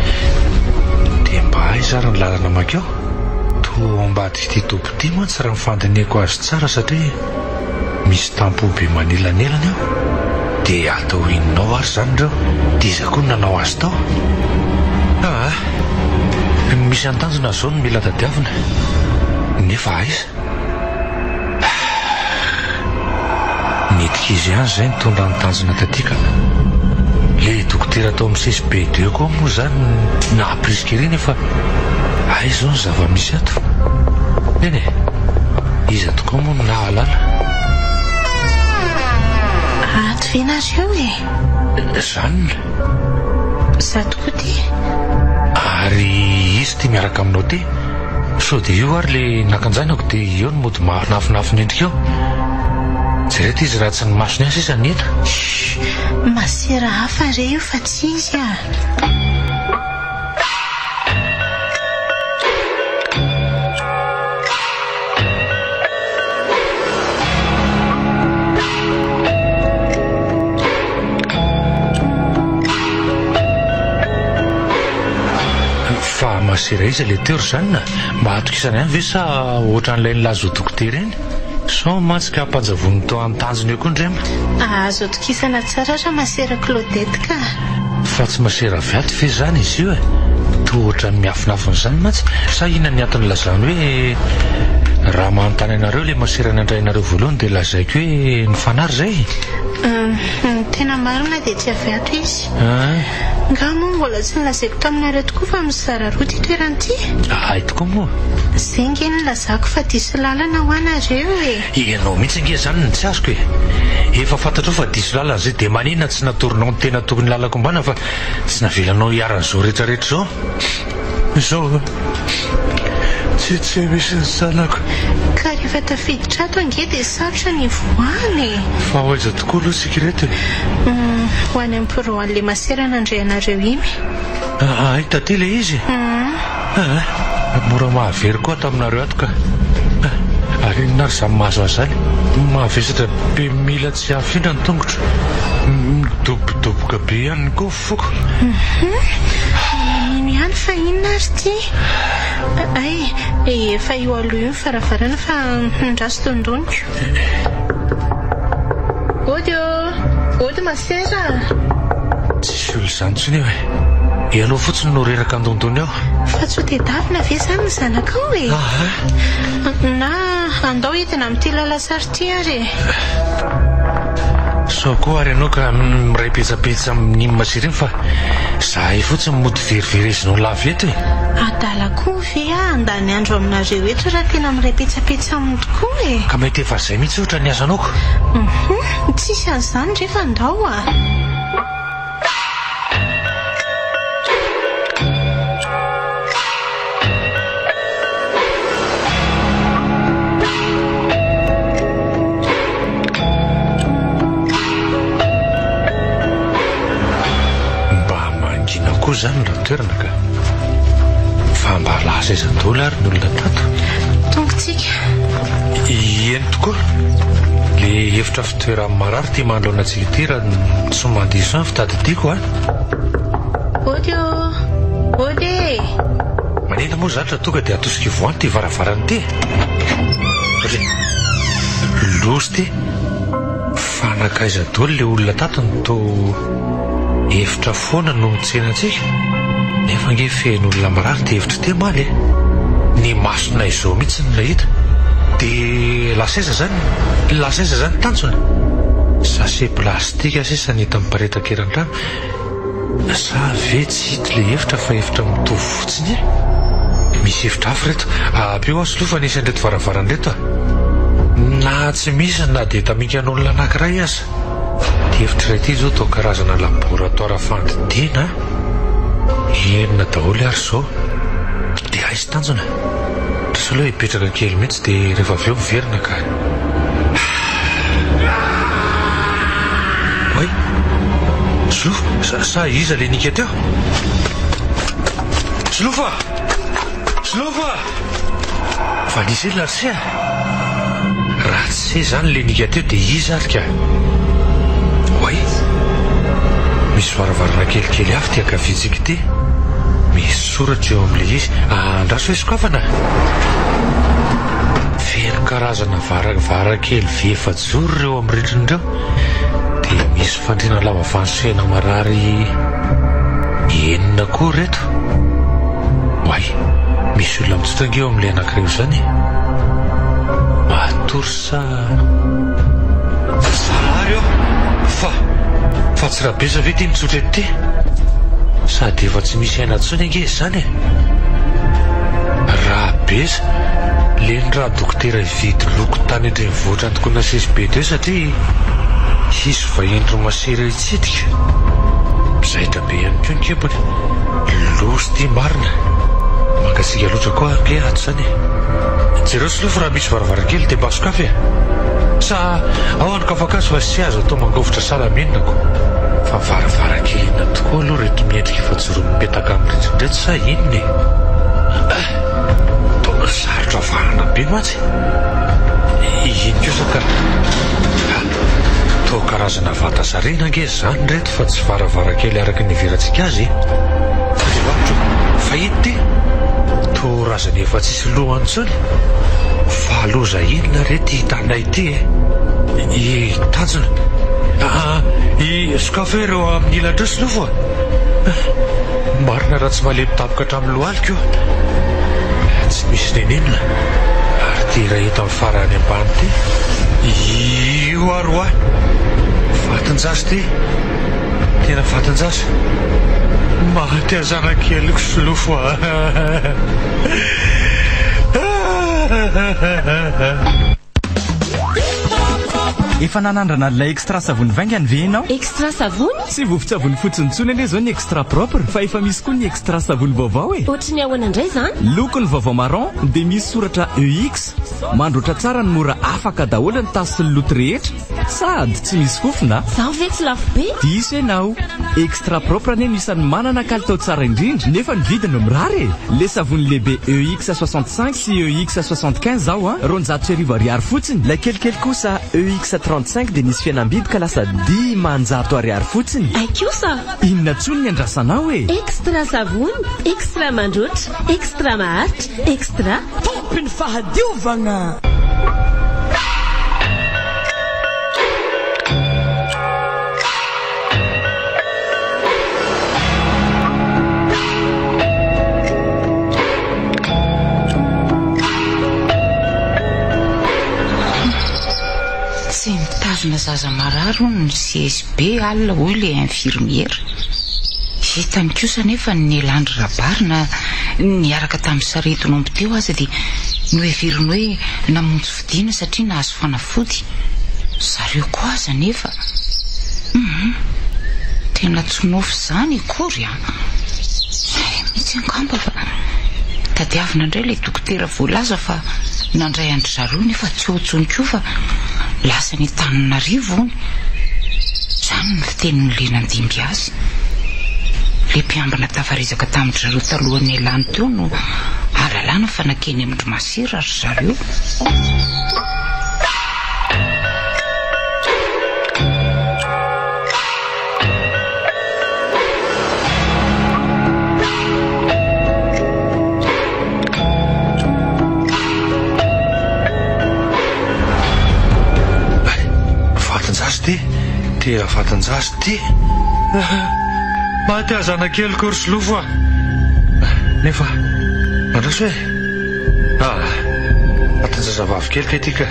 dia mba hay zara ny lalana makeo to ambadiky ty topo ty mantsy raha mifandineko azy tsara satria misy tampo be manelanelana eo dia atao inonao ary zany reo dia iza koa ny nanao azy tao misy antanjona zao no mila tadiavina nefa aiza midika izy ihany zay nitondra nytanjona tatika le dokotera tao amin'ny CSP2 koa moa zany nahapriske reny efa ay zao ny zava-misy ato eny iza tokoa moa no nahalala ato venareo e zany za tokoa ty ary izy ty miaraka aminao ty so dia io ary le nakanjainako dia eo no mody mahafinafinafiny endrika eo jerety izy raha tsy ny masony azy iza nena masera hafa re io fa tsy izy fa masera izy le teo ry zanina mba atokisany ihany ve sa ohatra n'ilay nilaza ho dokotera eny so matsika hampanjavony tao an-tanjony eo koa ndrema azo atokisana tsara raha masera Claudette ka fa tsy masera viaty fe zany izy io e to ohatra miafinafiny zany matsy sa ina ny atony lazany hoe raha manontany anareo le masera nandrainareo voalohany dia lazaiko hoe ny fanary zay tena marina dia tsy aviato izy nga moa mbola tsy nilazaiko taminareo tokoa fa mizara roa ty toerany ty ay tokoa moa zay nge nilazako fa diso lalana ho anareo e ianao mihitsy nge zany ny tsy azoko e efa fantatrao fa diso lalana zay dia manina tsy natorinao ny tena tokony lalako mbana fa tsy navelanao hiaran'izao rehetrarehetra zao tsy misy ny zanako ka rehefa tafiditra ato ange dia sarotra ny voany fa hoaiza tokoa aloha sikireto ho any ampiroan'le masera nandray anareo imy ay taty le izy mora mahavery koa taminareo ato ka ary nary samy mahazo azy zany Mahavesatra be mila tsy hafindra ny tongotra. Midobodoboka be ihany koa foko. Niny ihany fa inona ary ty? Efa io aloha io farafarana fa ndraso tondoniko. Ody masera. Tsisy olo izany tsony eo e. Ianao fotsiny no reraka andondony ao. Fa tsy ho tedavina ve izany ny zanakao e? Na andao hitina amin'ity lalasary ty ary. Sao koa ary ianao ka miray petsapetsa amin'ny masiriny fa zahay fotsiny mody veriverezinao lavo eto e. Adala koa ve andany andro aminareo eto raha tena miray petsapetsa aminy tokoa e. Ka mety efa izay mihitsy ohatra ny azanao. Tsisy an'izany rehefa andao a. Zany raha toerana ka fa mba lasa izan-dola ary ny olona tato tongotsika eny tokoa le hevitra fitoerany marary ty manoloana antsika ity raha tsy mandiso any fitadidiako a. Ody manena moa zatra tonga dia atosika voany ty varavarany ty lozy ty fanakaiza-doly le olona tato ny to hevitra foana no mitsenantsika nefa nge fen'olona marary dia hevitra te maly ny masona izao mihitsy ny nahita dia lasaiza zany tanjona sase plastika sisa ny hita miparetaka eran-drano sa ve tsy hita le hevitra fa hevitra mitovy fotsiny misy hevitra hafa reto ampeo aso lofa nisy andreto varavarany reto na tsy misy na dia tamikan'olona anankiray aza hevitra ity zao tao karazana laboratoire fandidiana enina daholo ary zao dia aizy tanjona trasa aloha hipetraka kely mihitsy dia rehefa avy eo miverina ka oay Slofa sa iza le nika teo Slofa fa nisy ely larisia raha tsy zany le nika teo dia iza ary ka oay misy varavarana kelikely avy ty akavitsika ity misy soratra eo amin'le izy andraso hoe sokafana feno karazana varakely efajoro reo amin'ny rindrinireo dia misy fandriana lava vanosena marary enina koa reto oay misy olona mitsotranga eo amin'le anankireo izany matory sa zary eo fa tsy raha beza ve ty mitsotra ety sady efa tsy misy aina ntsony ange izany raha beza le ny raha dokotera hividy loko tany andrenivohitra antokoana sesibe teo satria izy vahendro masera hitsidika mizaitra be ihany koa ny kepony lozy ty marina mangasika loatra koa ke ato zany jereo Slofa raha misy varavarankely dia mba sokafy sa ao any kafakazo fa sy azo atao mangovitra salameninako fa varavarankelina tokoa aloha reto miendrika efajoro mipetaka amin'ny rindrindreto sa inony tona sarotra vahana be mantsy iny kosaka tao karazana vata sarena nge zany reto fa tsy varavarankely araka ny verantsika azy fa iny ty to razany efa tsisy lohany tsony fa loza inona rety hitanay ity tanjona sokafa reo amin'ny ilandreo Slofa marina raha tsy malemy tapoka hatramin'ny loaliko tsy misy nenenina ary ty raha eto amin'ny farany ambany ty io aroa vatinjasy ty tena vatinjasy maty azanakeliko Slofa efa nanandrana lay extra savony vaingany ve ianao extra savony sy vovon-tsavony fotsiny anie zao ny extra propre fa efa misy koa ny extra savony vaovao ohatry ny ahoana indray zany lokony vaovao marron dia misy soratra EX mandroatra tsara ny mora afaka daholo ny tasy sy ny loto rehetra sady tsy misy fofona zaho ve tsy lafo be diso ianao extra propre anie misany manana kalitao tsara indrindra nefa ny vidiny mirary le savony lehibe EX 65 sy EX 75 zao R900 fotsiny la kelikely kosa EX 35 dia nisy fihenam-bidy ka lasa R10,000 fotsiny aikosa inona tsony ny andrasanao extra savony extra mandroatra extra maharitra extra tompiny fahadiovana tsy mitazona zaza mararo ny CSB alina hoy le infirmiera hitany kosa nefa ny elandry rabarina niaraka tamin'ny saretin'omby teo aza dia noheveriny hoe namonjy fidiana satria nahazo fanafody zareo koa aza nefa tena tsy nofy zany akory mitsy angamba fa tadiavina indray le dokotera voalaza fa nandray andry zareo nefa tsy hotsony koa fa lasa ny Tananarivo ony zany ny fitenin'ny lenandimby azy le mpiambina tafarizaka tamin'ny zareo talohan'ny elany teo no alalana fa nakeny amindry masira ry zareo tera vatanjasy ty mahate azana kely kory lofo nefa mandraso vatanjazavavy kely ketika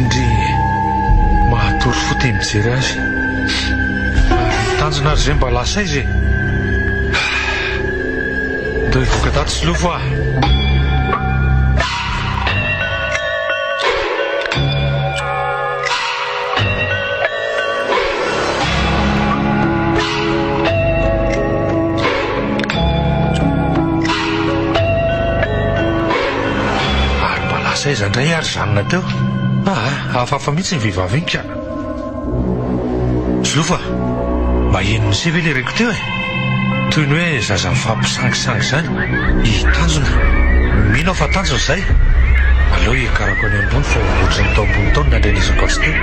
ndry mahatory foty mijery azy tanjona ary zay mba lasa izy do ivoaka taty lofo izandray ary zanona teo hafahafa mihitsy ny vehivavy iny ka Zolofa maheno ny sevy le reko teo toy ny hoe zaza mifampisangisangy zany hitanjona mino fa tanjona zay aleo hikarako any ambony fa ohatrany tao ambony taony nandrenizako azy teo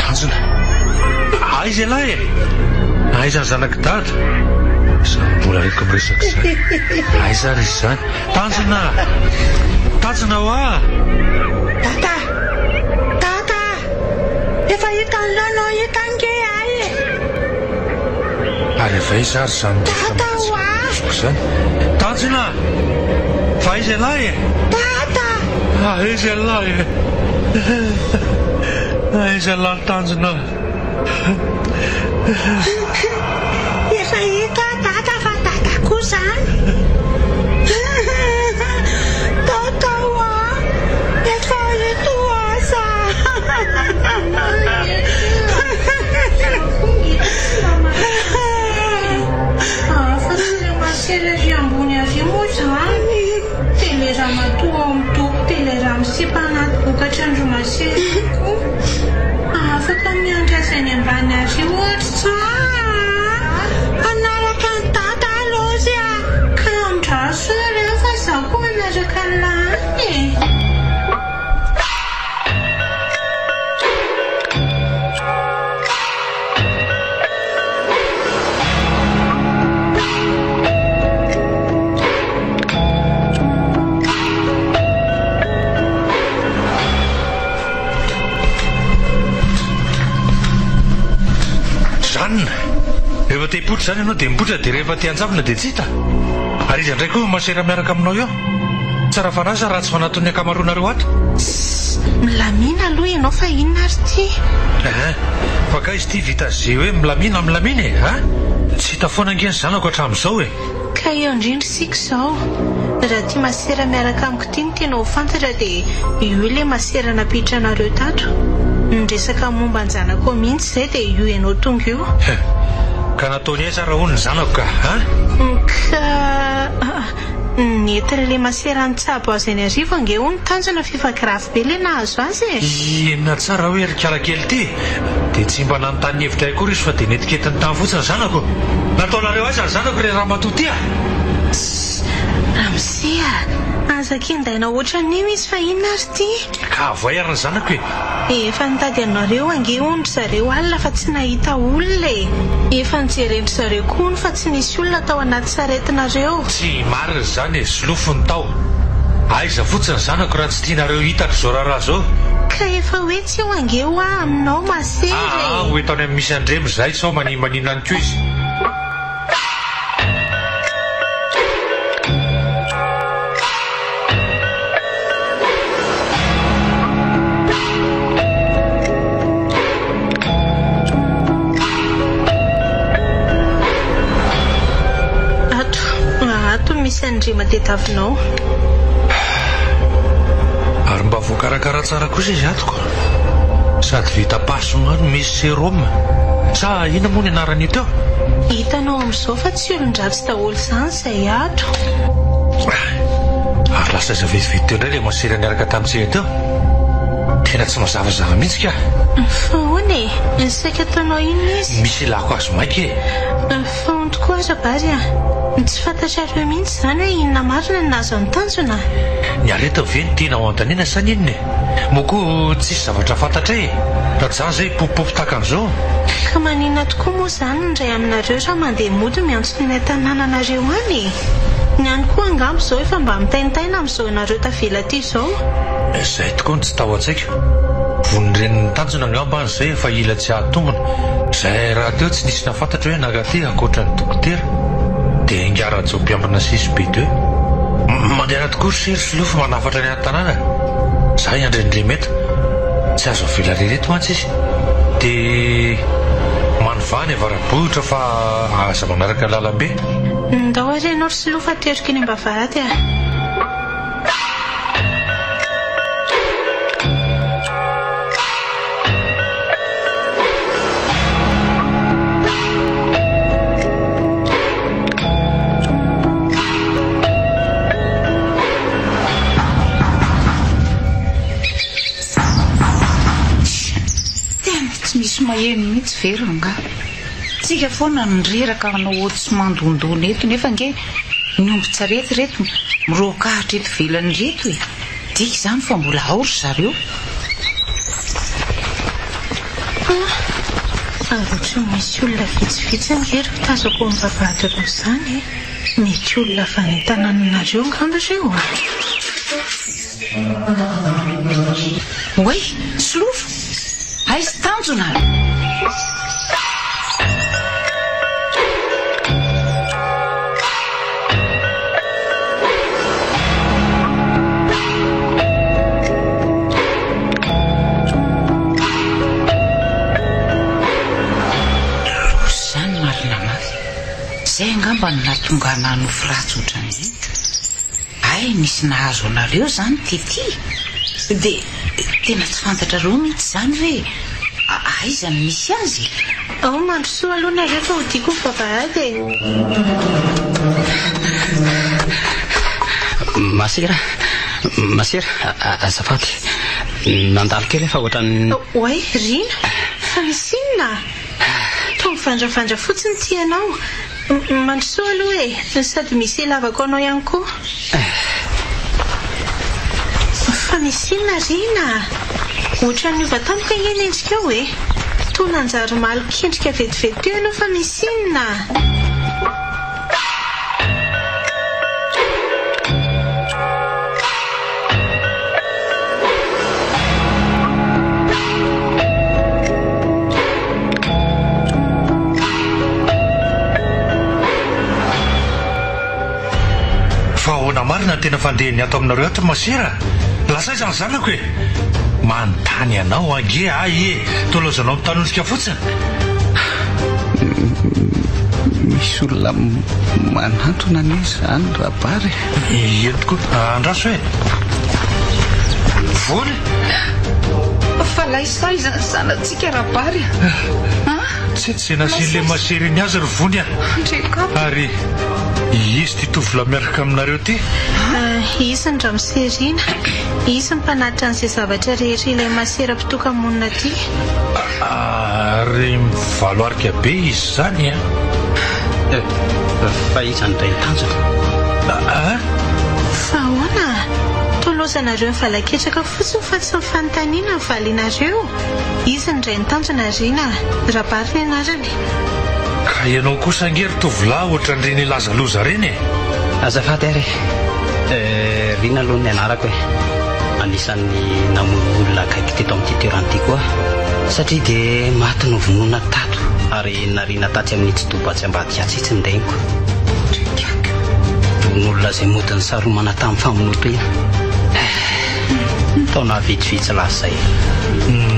tanjona aiza lahy aiza ny zanaka dada zany mbola reko miresaka zany aiza ry izy zany tanjona ho tata efa hitanlanao hitange ay ary efa izy ary zany zany tanjona fa aiza lahy tata aiza lahy aiza lahy tanjona efa hita tata fa tata koa zany tata efa hito asa maserazy ambony avy moa zany telera matoa amtoko telera misipa anaty vokatra andro maserako afaka miandrasany ambany azy ohatra tsara anaraka ny tata alozy ka midraso rehefa zaho koa anaraka lany rehefa te-hipotra zany ianao dia mipotra dia rehefa te-hanjavona dia tsy hita ary izy andray koa masera miaraka aminao eo tsara fanaza raha tsy fanatony akamaroanareo atra milamina aloha ianao fa inona ary ty fa ka izy ty vita zay hoe milamina tsy hita foana angeny zanako hatramin'izao ka ka eo indrindra sika izao raha tia masera miaraka amiko tia ny tena ho fantatra dia io ilay masera napiditra anareo tato nresaka momba ny zanako mihitsy izay dia io ianao tonga io ka nataony aiza raha hono ny zanako ka netina ilay masera ny tsabo azy any arivo ange ho ny tanjona fifakirafy be ilay nahazo azy enina tsara hoe rikala-kely ty dia tsy mba nanontany hevitra akory izy fa dia netiketiny tany fotsiny zanako nataonareo aiza ny zanako ray raha matoty ramosea azakindaina ohatra n'io izy fa inona ary ty ka avoay ary ny zanako efa nitady anareo ange ondry zareo alina fa tsy nahita olona efa nijerendry zareo koa ny fa tsy nisy olona tao anaty saretinareo tsy marina zany solofony tao aiza fotsiny zanako raha tsy tianareo hitako zao raharaha zao ka efa hoe tsy eo angeo aminao masery hoe taony amin'ny misy andremo zay sao manina any koa izy misy andrema tetavinao ary mba voakarakara tsara kosa izy atoko sady vita pasomano misy serum sa ina moa ny anaran'io teo hitanao amin'izao fa tsy olon-dratsy daholo izany izay ato ary lasa iza vetivety teo indray le masera niaraka tamintsika teo tena tsy mazavazava mihitsy ka fa hoany ny saika ataonao inona izy misy ilako azo mainky fa hony tokoa azabary tsy fantatrareo mihitsy izany hoe inona marina ny nazo ny tanjona ny areta ve ny tiana ho antanina sany inona moko tsisy zavatra fantatra raha zany zay popopo taka an'izao ka maninona tokoa moa izany ndray aminareo raha mandeha mody miantsony tanànanareo any ny any koa angambo izao efa mba mitaintaina amin'izao nareo tavela ty izao izay tokoa ny tsy tao an-tsaika vononreniny tanjona angamba anyzay efa ila tsy ahatombona izay raha teo tsy nisy nafantatra hoe nagaty ankoatra ny dokotera dia ingara-jaompiambina sisy be teo mandeha tokoa sery silofo manafatra ny an-tanàna za iandrendremeta tsy azo avela rereto mantsy izy dia manovany avara-bohitra fa aza manaraka lalambe ndao ary ianao ry silofa terika eny ambavahady misy maheno mihitsy veranga tsika foana nyreraka anao ohatsy sy mandondona eto nefa nge nyombitsarety reto mirokahatra eto velany reto dika izany fa mbola aory zareo ohatra misy olona vitsivitsy ngery tazako mivavahatra koa izany mety olona fa ny tanànanareo ngamba reo oay solofo aizy tanjona losany marina mafy izay angamba ny natongana nofo ratsy ohatran'izay ay misy nahazo anareo zany tety dia tena tsy fantatrareo mihitsy izany hoe aiza ny misy azy ao mandrosoa aloha nareo fa ho diako mivavahady masera azafady nandalo kely efa ohatran'ny oay rina fa misy inona to mivandravandra fotsiny tianao mandrosoa aloha sady misy lavako anao ihany koa fa misy inona rina ohatra ny ova tampoka eny endrika ao to nanjary maly kendrika vetivety teo ianao fa misy inona fa ahoana marina tena fandehany ato aminareo ato masera lasay zany zanako manontany anao ange ay tolozanao mitanontsika fotsiny misy olona manantona anie izany rabary. Ino tokoa andraso hoe voly fa laisa izany zanatsika rabary. tsy nasin'le maseriny azy ry vony ary izy ty tovila miaraka aminareo ty. Izy ny ramoserina, izy ny mpanatitra an'izay zavatra rehetra ilay masera-pitokamonina ty. Ary mivalo arika be izy zany fa izany ray tanjona. Fa hoana tolozanareo ny valaketraka fotsiny fa tsy mifanontaniana ny valinareo. Izy ny ray nitanjona rina rabary ny anarany. Ka ianao kosa angery tovolahy ohatran'ireny lazaloza reny azafady ary rina aloha ny anarako anisan'ny namono olona akaiky teto amin'ity toerana koa satria dia maty no vonoina tato ary narina tatsy amin'ny tsy dobatsy ambady atsitsy ny reniko von'olona izay modiny saromana tamin'ny famonoto ina taona vitsivitsy lasa izay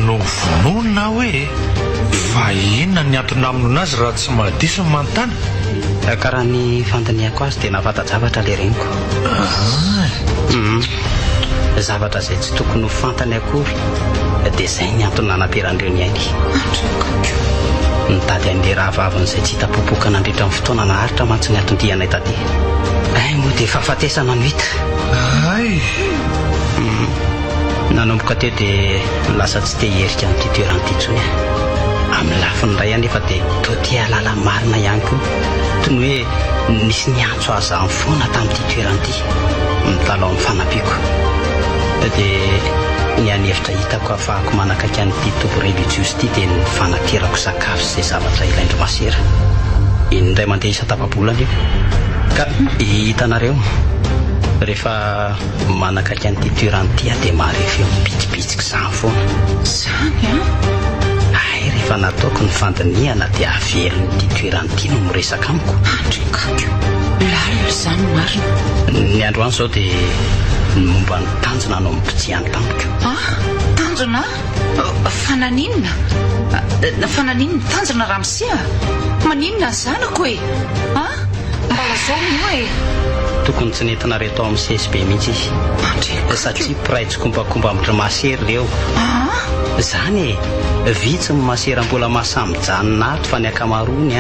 no vonona hoe fa inona ny antony namono azy raha tsy mahadiso ny manontany. Karaha ny fandiniako azy dia navata-javatra le reniko. Zavatra izay tsy tokony ho fantany akory dia izay ny antony nanateran'ireo ny ainy. Nitady an'ilay rahavaviny izay tsy hita popoka nandritra amin'ny fotoana naharitra mantsy ny atondianay taty. Moa dia fahafatesana no hita. Nanomboka teo dia lasa tsy te hierika amin'ity toerana ity intsony. Amin'ny lafiny iray anefa dia toa tia halala marina ihany koa toy ny hoe nisy niantso azy amin'ny foana tamin'ity toerana ity mitalo amin'ny fanampiako dia ny anevitra hitako ahafahako manakaiky an'ity topo religiosy ity dia ny fanaterako sakafo izay zavatra ilaindro masera indray mandeha isa-tapabolana io ka hitanareo rehefa manakaiky an'ity toerana ity dia marefy eo mipitsipitsika izany foana zany rehefa nataoko ny fandiniana dia avelon'ity toerana ity no miresaka amiko. Andrikako lalina izany marina. Ny androany izao dia momba ny tanjona no mipitsihany tamiko. Tanjona? Fananinina? Fananinina tanjona ramsia? Maninona zanako e? Mbala zao ny tokony tsy nentinareo tao amin'ny CSB mihitsy izy satria piraitsy kombakomba amin'ny masery reo. Zany vitsy ny masera mbola mahasambyjanona ato fa ny akamaroany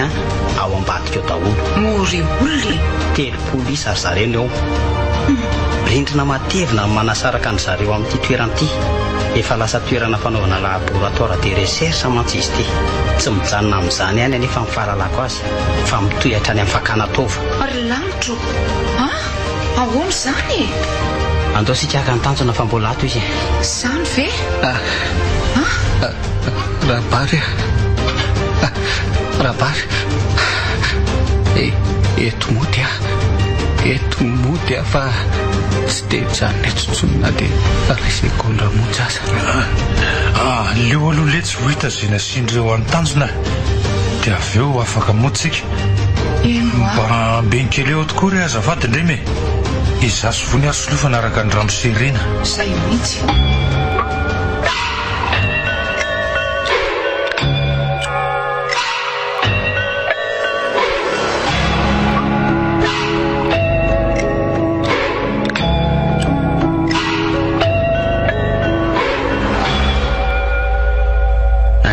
ao ambadika eo daholo. Mory olona 30 isa ry zareo ny eo. Rindrina matevina manasaraka ny zareo amin'ity toerana ity. Efa lasa toerana fanaovana laboratoire de recherche mantsy izy ity. Tsy mijanona amin'izany ihany anefa mifahalalako azy fa mitohy hatrany amin'ny fakana tova. Ary lanitro ahoana izany andao sika haka ny tanjona fa mbola ato izy. Zany ve? Rabary rabary eto mody fa tsy dia janona etsotsonina dia reseko ny ramonjy aza. Leo aloha le tsy ho hita izay nasian'ireo an-tanjona dia avy eo afaka motsika mba mbenikely eo tokoa ry azafady indremy izaso vony asolofana araka ny ramoserina zay mihitsy.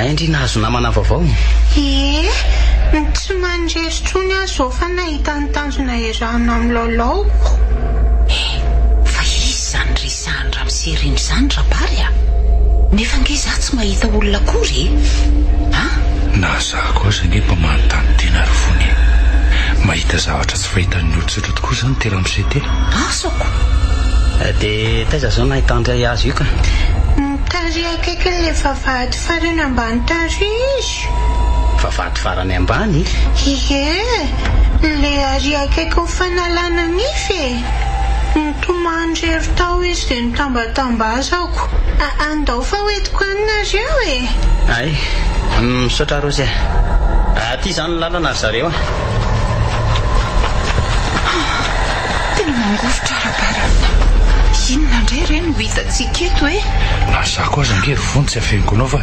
Indrina azo namana vaovao. Tsy mandreritro ny azo fa nahita ny tanjona irana amin'ny lalaoko. Fa izy zany resahany ramoserina izany rabary nefa nge za tsy mahita olona akory na za koa zange mba manontany tena ry vony mahita zavatra tsy fahitan'ny olotsotra tokoa zany ty ramosete. Asako dia taiza zao nahitandray azy io ka tary akaiky le vavahady farany ambany tary izy. Vavahady farany ambany? Le ary akaiky ny fanalana nify nitomandrery tao izy dia nitambatambazako andao fa hoentiko aminareo ay misaotra rosy aty zany ny lalana ry zareo tena mangofotra rabara. Inona indray ireny ho hitantsika eto na za koa zange ry vony tsy afeniko anao fa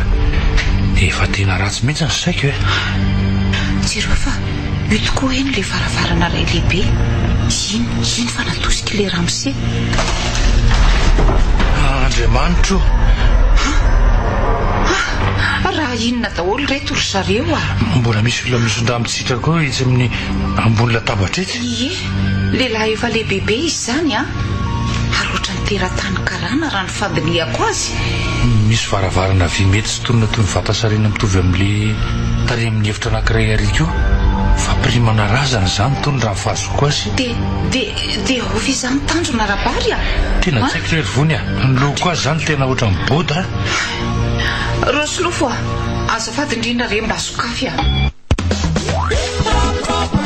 efa tena ratsy mihitsy ny saiko jereo fa io tokoa eny le varavarana ray lehibe iny fa natosika le ramose. Andriamanitro, raha inona daholo reto ry zareo mbola misy olona misondra mitsika koa izy amin'ny ambony latabatra etsy. Ie, lehilahy efa lehibebe izy zany ary ohatry ny teratany karana raha ny fandiniako azy. Misy varavarana vy mety sy tonona toy ny vatasarina mitovy amin'le tarehy amin'ny hevitra anankiray arika io. Fampirimana razana zany tony raha fahazoko azy. De ovy izany tanjona rabary Tena tsy haiko ry vony ny loko azy zany tena ohatry ny boda. Rosolofo azafady indrindra re mba sokafy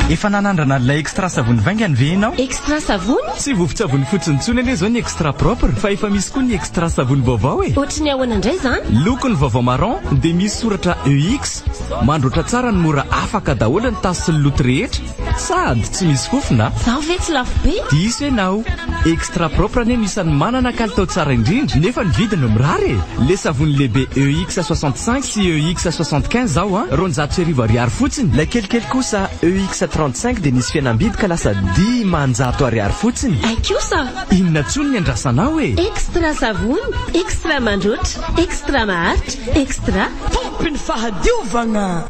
efa nanandrana ilay extra savony vaingany ve ianao? Extra savony? Tsy vovon-tsavony fotsiny intsony anie zao ny extra propre, fa efa misy koa ny extra savony vaovao Ohatry ny ahoana indray zany? Lokony vaovao marron dia misy soratra EX. Mandroatra tsara ny mora afaka daholo ny tasy sy ny loto rehetra sady tsy misy fofona. Zao ve tsy lafo be? Diso ianao. Extra propre anie misany manana kalitao tsara indrindra nefa ny vidiny mirary. Le savony lehibe EX 65 sy EX 75 zao roanjato sy 1000 fotsiny. La kelikely kosa EX 35 dia nisy fihenam-bidy ka lasa 10,000 fotsiny. Kosa inona tsony ny andrasanao Extra savony, extra mandroatra, extra maharitra, extra tompiny fahadiovana.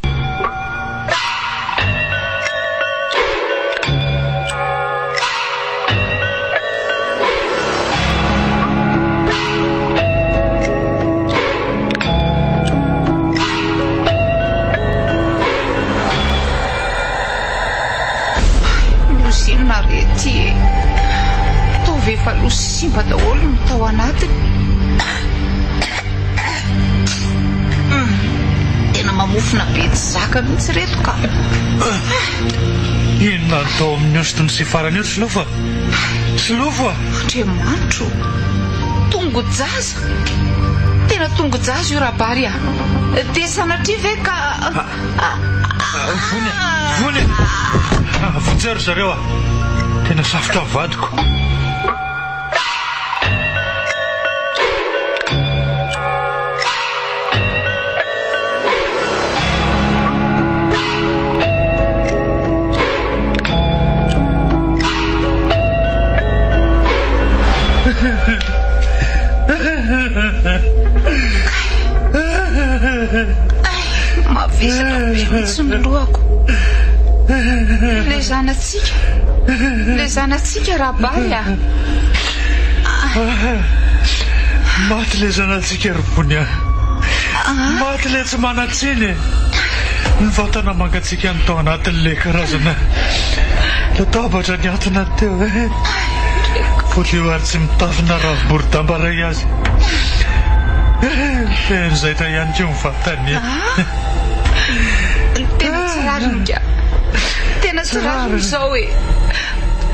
Losinona rety taovy efa losy simba daholo no tao anatiny. Tena mamofona be tsy zaka mihitsy reto ka. Inona atao amin'ny ositony sy farany io Slofa? Slofa! Andriamanitro, tongo jaza. Tena tongo jaza io rabary dia sanatria ve ka Vony vonjero zareo tena safotra vadiko. Mavesatra be mihitsy ny lohako. Le zanatsika rabary maty le zanatsika ribony maty le tsy manatsiny. Ny vatana mangatsika ny tao anatin'le karazana latabatra ny atina teo foleo ary tsy mitafina ravim-borodamba ray azy. Fen'izay ta ihany koa ny vatany. Tena tsy rariny tena tsy rariny zao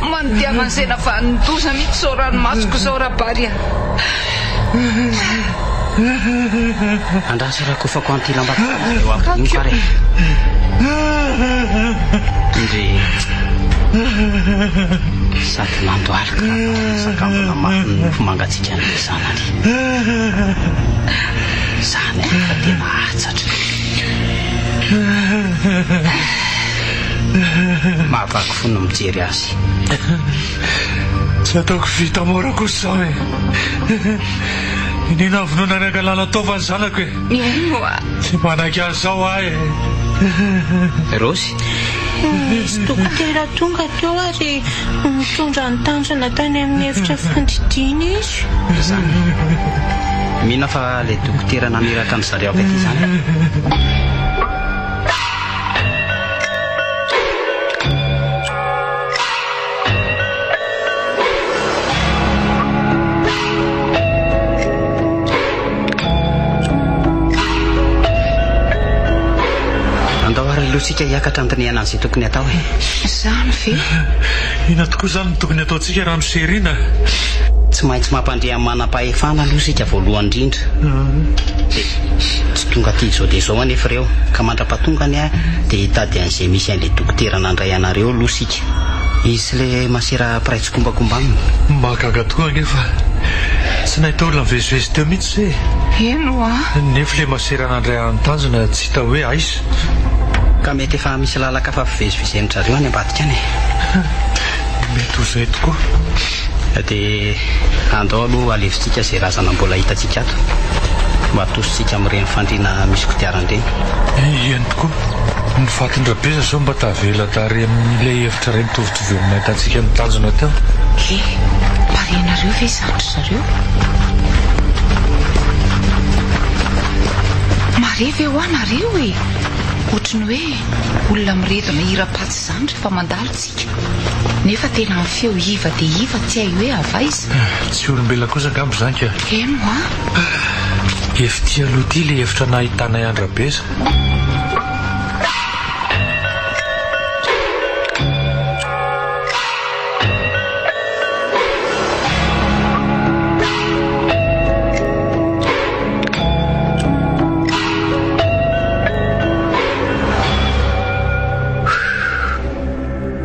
mandiavan'izay navandoza mihitsy zao ranomasoko zao rabary andrasa raha kofako anty lambatreo iny pare indry sady mandoalika sakambona mafy nofo mangatsika ny zanany zany fa tena atsatra mahavaky fony mijery azy. Tsy ataoko vita mora kosa zao inina avonona ny angalana taovany zanako tsy manaky azy zao Rosy misy dokotera tonga teo ary mitondra ny tanjona tany amin'ny efitra fandidiana izy. mihina fa le dokotera namiraka ny zareo avy aty zany. Lotsika hiakatra antinehana an'izay tokony atao zany ve ina tokoa zany ny tokony ataontsika raha miserina. Tsy maintsy mampandrea manam-pahefana losika voalohany indrindra dia tsy tonga ty zao dia zao anefa ireo ka mandra-patongany dia hitady an'izay misy an'ilay dokotera nandray anareo losika izy le masera piraitsykombakombamina mahagaga tokoa anefa tsy nahita olona mivezivezy teo mihitsy eno nefa le masera nandray an'ny tanjona tsy hita hoe aisa ka mety efa misy lalaka fa fivezivezeny zareo any ambadika any mety ho zay tokoa dia andao aloha alevitsika izay razana mbola hitantsika ato mba atositsika amin'ireny fandriana misy kodiaran-dreny ihany tokoa ny fatin-drabeza zao mba tavela tary amin'ilay hevitra ray mitovitovy amin'ny ahitantsika mitanjona teo e parenareo ve zandry zareo marevy eo anareo e ohatrany hoe olona miredina ira-patsy zandry fa mandalitsika nefa tena amin'ny feo iva dia iva tsy hay hoe avaiza tsy olombela kosa gambo zanka eno a efity aloha ty le hevitra nahitana iandrabeza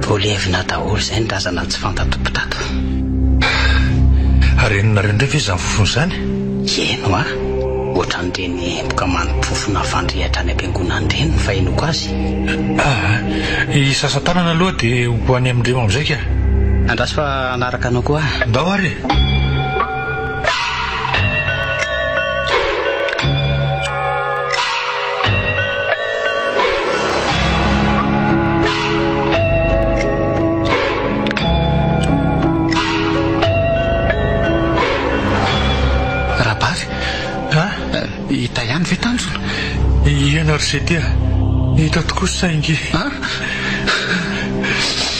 volevina daholo izay ny razana tsy fantatopitato arenina reny ndray ve zany fofony zany eno a ohatran'ireny boka manimpofona fandrehatra any am-piangonan'ireny fa enoko azy isasan-tanana aloha dia ho any amin'ireo amin'izay ka andrasy fa anaraka anao koa ndao ary hita ihany ve tanjona ianary zay dia hita tokoa saingy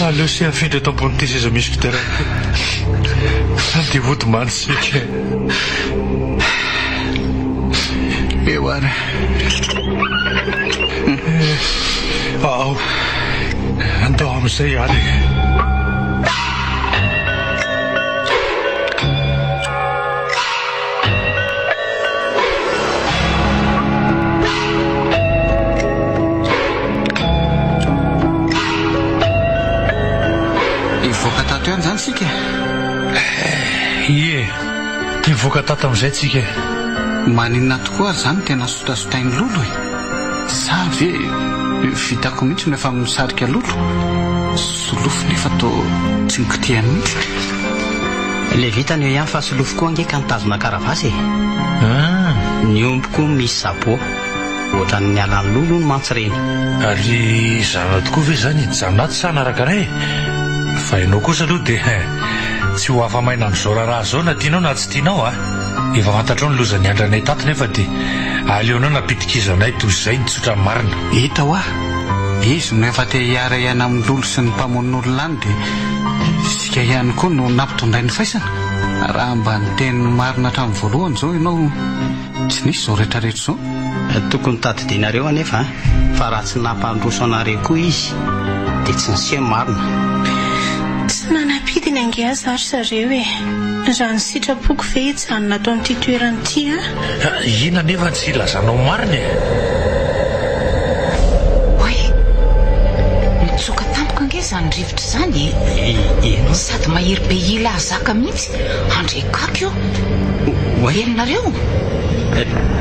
aleo sy afindra eto ambony ty seza misy kodiarana dia vody manitsika eo ary ao andao amin'izay ary ivoaka tato ihany zany sika ie ivoaka tato amin'izay tsika maninona tokoa ary zany tena sotasotainy lolo e sa ve vitako mihitsy nefa misarika lolo solofo nefa to tsy nikitiany mihitsy le vitany eo ihany fa solofo koa angeka nitazona karavasy ny omboko misy zabo ohatran'ny alan'ny lolo no mantsy reny ary zana tokoa ve zany hijanona tsy sanaraka ray fa ianao kosa aloha dia tsy ho afa-maina amin'izao raharaha zao na tianao na tsy tianao efa fantatrao ny lozany andranay tato nefa dia aleonao napitikizanay toy izay nitsotra ny marina hita ho izy no efa te hiara ihany amin'ny lolo sy ny mpamon'olona any dia sika ihany koa no nampitondray ny faisana raha mba nyteniny marina hatramin'ny voalohany zao ianao tsy nisy zao rehetrarehetra zao tokony tadidianareo anefa fa raha tsy nampandroso anareo koa izy dia tsy nisy marina tsy nanapidiny angeazy ary zareo e raha ny sitrapoko ve hijanona ato amin'ity toerany ity ina nefa tsy ilazanao marina oe mitsoka tampoka ange zany rivotra zany sady mahery be ila azaka mihitsy andrekako io enonareo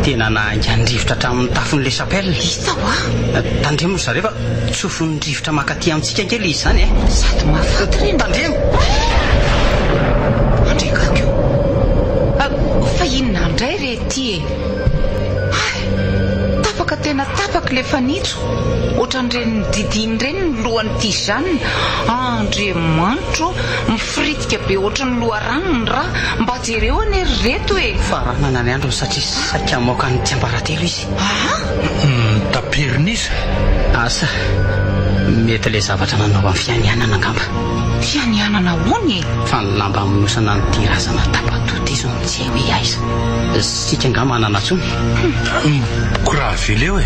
tena nahainga ny rivotra hatramin'ny tafon'le chapelle hita ho tandremo zareo fa tsofin'ny rivotra makaty amintsika angely izy zany sady mahafaty reny tandremo andrekako io fa inona andray rety tapaka tena tapaka le fanitso ohatran'ireny didiny reny ny lohan'ity zany andriamanitro mifiritika be ohatran'ny loharanony raha mba jereo anery reto fa raha nanany andro satria saika moka ny tsy ambaratelo izy taperin'izy asa mety le zavatra nanao amin'ny fianianana angamba fianianana hony fa ny lamba aminosana nyty razana tapatoty izy no tsy hay hoe aiza sika nga manana tsony koraha veleo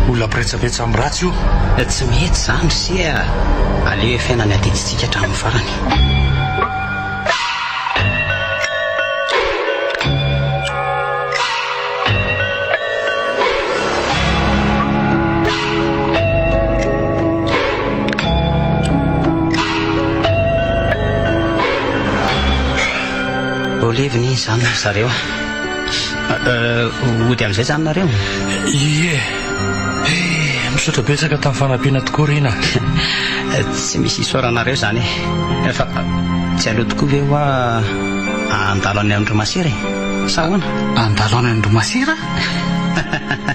olona piretsapetsa amin'ny ratsy io tsy mety zany sia aleo e fiainany adiditsika hatramin'ny farany oleviny zany zareo ody amin'izay zany nareo ie misaotra betsaka tamin'ny fanampiana tokoa rena. Tsy misy isoranareo zany efa tsy aleo tokoa ve hoa andalo any Andro Masera sa hoana? Andalo any Andro Masera?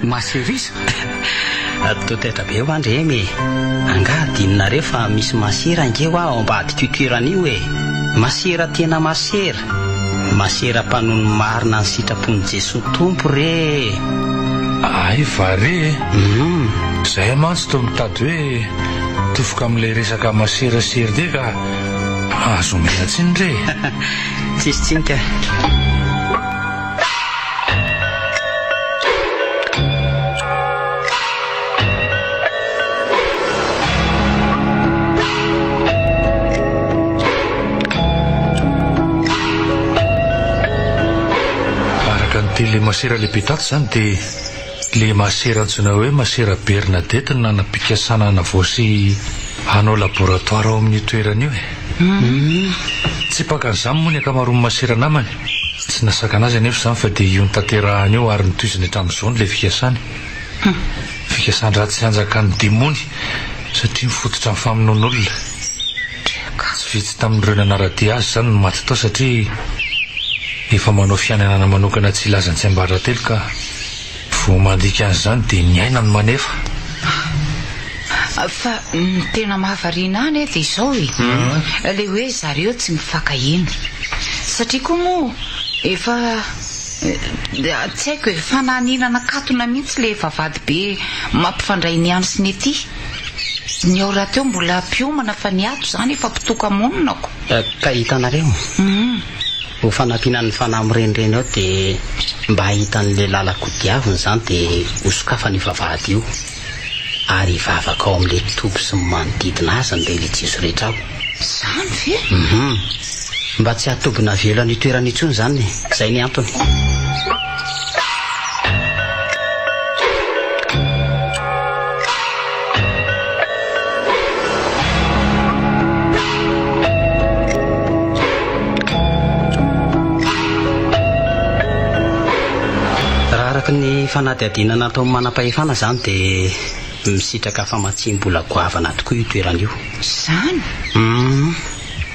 Maserisa? Totetra be ho andremy angadinonareo fa misy masera angeo ao ambady toetoeran'io e. Masera tena masera, masera mpanony marina ny sitrapon'i Jesosy tompo re. Ay vare zahay mantsy to mitady hoe tofoka amin'ilay resaka masera sery ka azo mena tsiny re. Tsisy tsinika. Le masera lehibe tato zany dia le masera antsoina hoe masera Bernadette no nanam-pikasana navoasy hanao laboratoara ao amin'ny toerana io e. Tsy pakan'izany moa ny akamaroan'ny masera namany. Tsy nasaka anazy anefa izany fa dia io nitanterahany io ary nitoizany hatramin'izao no ilay fikasany. Fikasany raha tsy hanjaka ny demony satria mifototra amin'ny famonoan'olona. Tsy vitsy tamin'ireo nanaradia azy izany no maty tao satria efa manao fiananana manokana tsy ilazany tsy ambara telo ka vao mandika azy zany dia niaina no manefa. Fa tena mahavariana any dia izao e. Le hoe zareo tsy mifakahino satria koa moa efa tsy haiko e fananinana katona mihitsy le vavady be mampifandray ny any sy ny ety. Ny ao raha teo mbola mpiomana fa ny ato zany efa mpitoka mononako. Ka hitanareo ho fanampiana ny fanahy mirenireny ao dia mba hitan'le lalakodiaviny zany dia hosokafa ny vavahady io ary hivavaka ao amin'le toby sy ny manodidina azy ny lehibe Jesoy rehetra ao. Zany ve? Mba tsy hatobina velo ny toerana intsony zany izay ny antony. Ny fanadihadiana natao manam-pahefana zany dia misitraka famatsim-bola goavana tokoa io toerana io. Zany?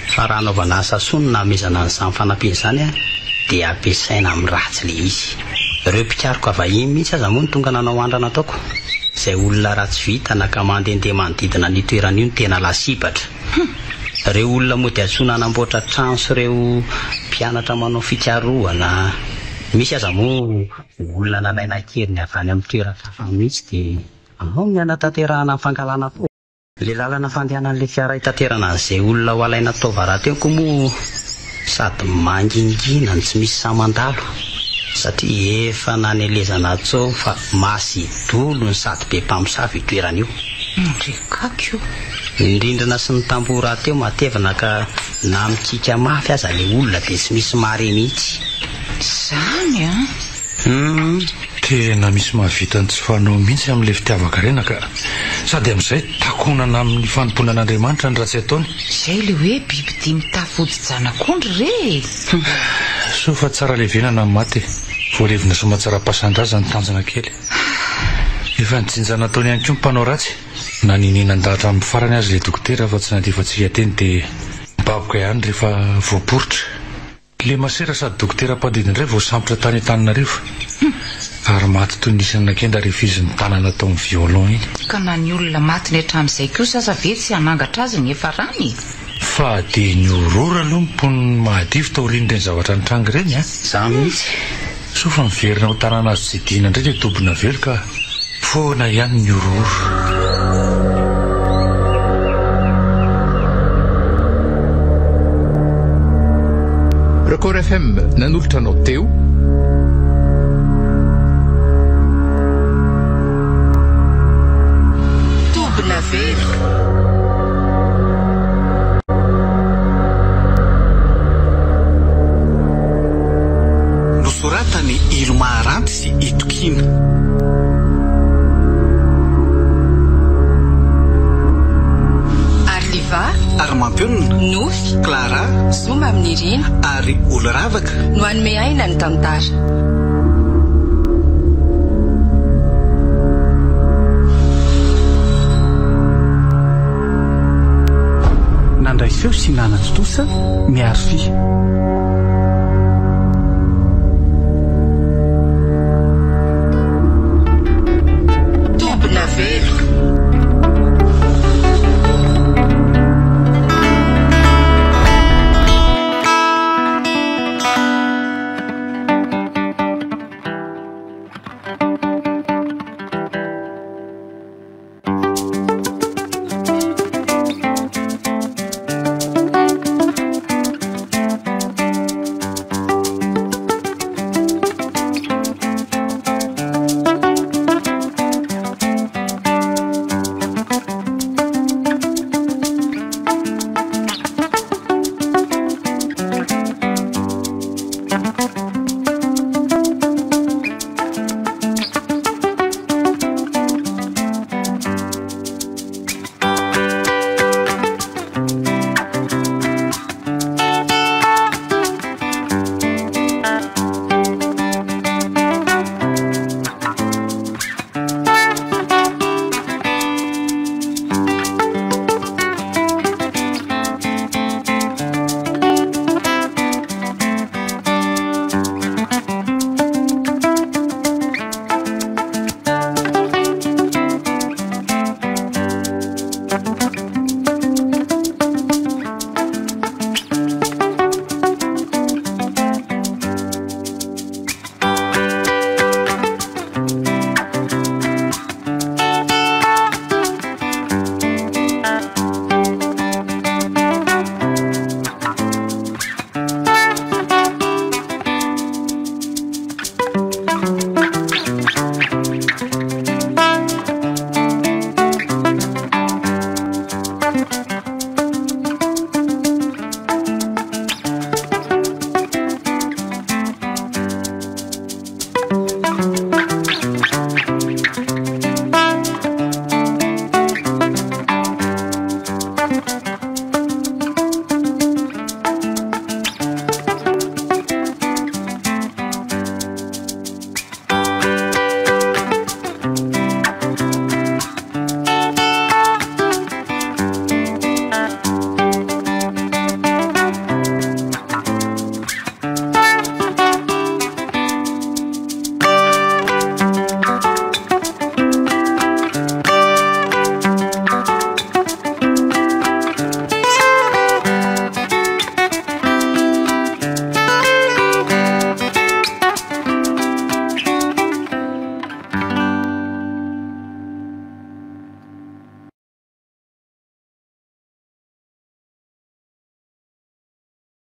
Fa raha anaovana asa sonina amezana an'izany fanampiana izany dia ampiasaina amin'ny ratsy le izy. Ireo mpikaroka vahiny mihitsy aza moa ny tonga nanao andrana ataoko. Izay olona ratsy vita naka mandehandeha manodidina ny toerana io ny tena lasibatra. Ireo olona moa dia antsoina hanamboatra trano sy ireo mpianatra manao fikarohana. Misy aza moa olona nalaina kely ny avy any amin'ny toeran-kafa mihitsy dia ao ny anatanterahana amin'ny fangalana po. Le lalana fandehanan'ilay fiara hitanterana an'izay olona ho alaina tao varate koa moa sady mangingina ny tsy misy samandalo satria efa nanelezana tsao fa masy dolo ny sady be mpamosavy toerana io. Rikakio. Ny rindrina sy ny tamboho rahateo matevana ka na mikika mafy aza le olona dia tsy misy mare mihitsy. Zany tena misy mahavitany tsy fanao mihitsy amin'ilay fitiavaka rena ka sady amin'izay takonana amin'ny fanomponan'Andriamanitra ny ratsy ataony. Izay le hoe biby dia mitafody janak'ondry re. So fa tsara levenana ny maty voalevina somatsara-pasandraza ny tanjana kely. Efa nijinjana ataony ihany koa ny mpanao ratsy na nininandahatra amin'ny farany azy le dokotera fa tsy nandefatsika teny dia mibaboka ihany rehefa voaporotra. Le masera sady dokotera mpadidiny indray voasambotra tany Antananarivo ary maty toy nisany nakenda rehefa izy ny tanana tao amin'ny violon iny. Ka na ny olona maty ny hatramin'izay kosa aza ve tsy hanangatra azy ny efa rany? Fa dia ny aurora aloha mpon'ny mahadivy tao rin'ireny zavatra nitrangy ireny Zany mihitsy. So fa miverina ho tanana azy tsy dina indray dia tobina velo ka foana ihany ny aurora. Record FM nanolotra anao teo tobina velo. Nosoratany Ilma Aranty sy Itokina. Armampionna Nofy Clara Zoma amin'ny Irina ary Oloravaka no anome aina ny tantara. mandray feo sy nanatotosa miaro fi tobina velo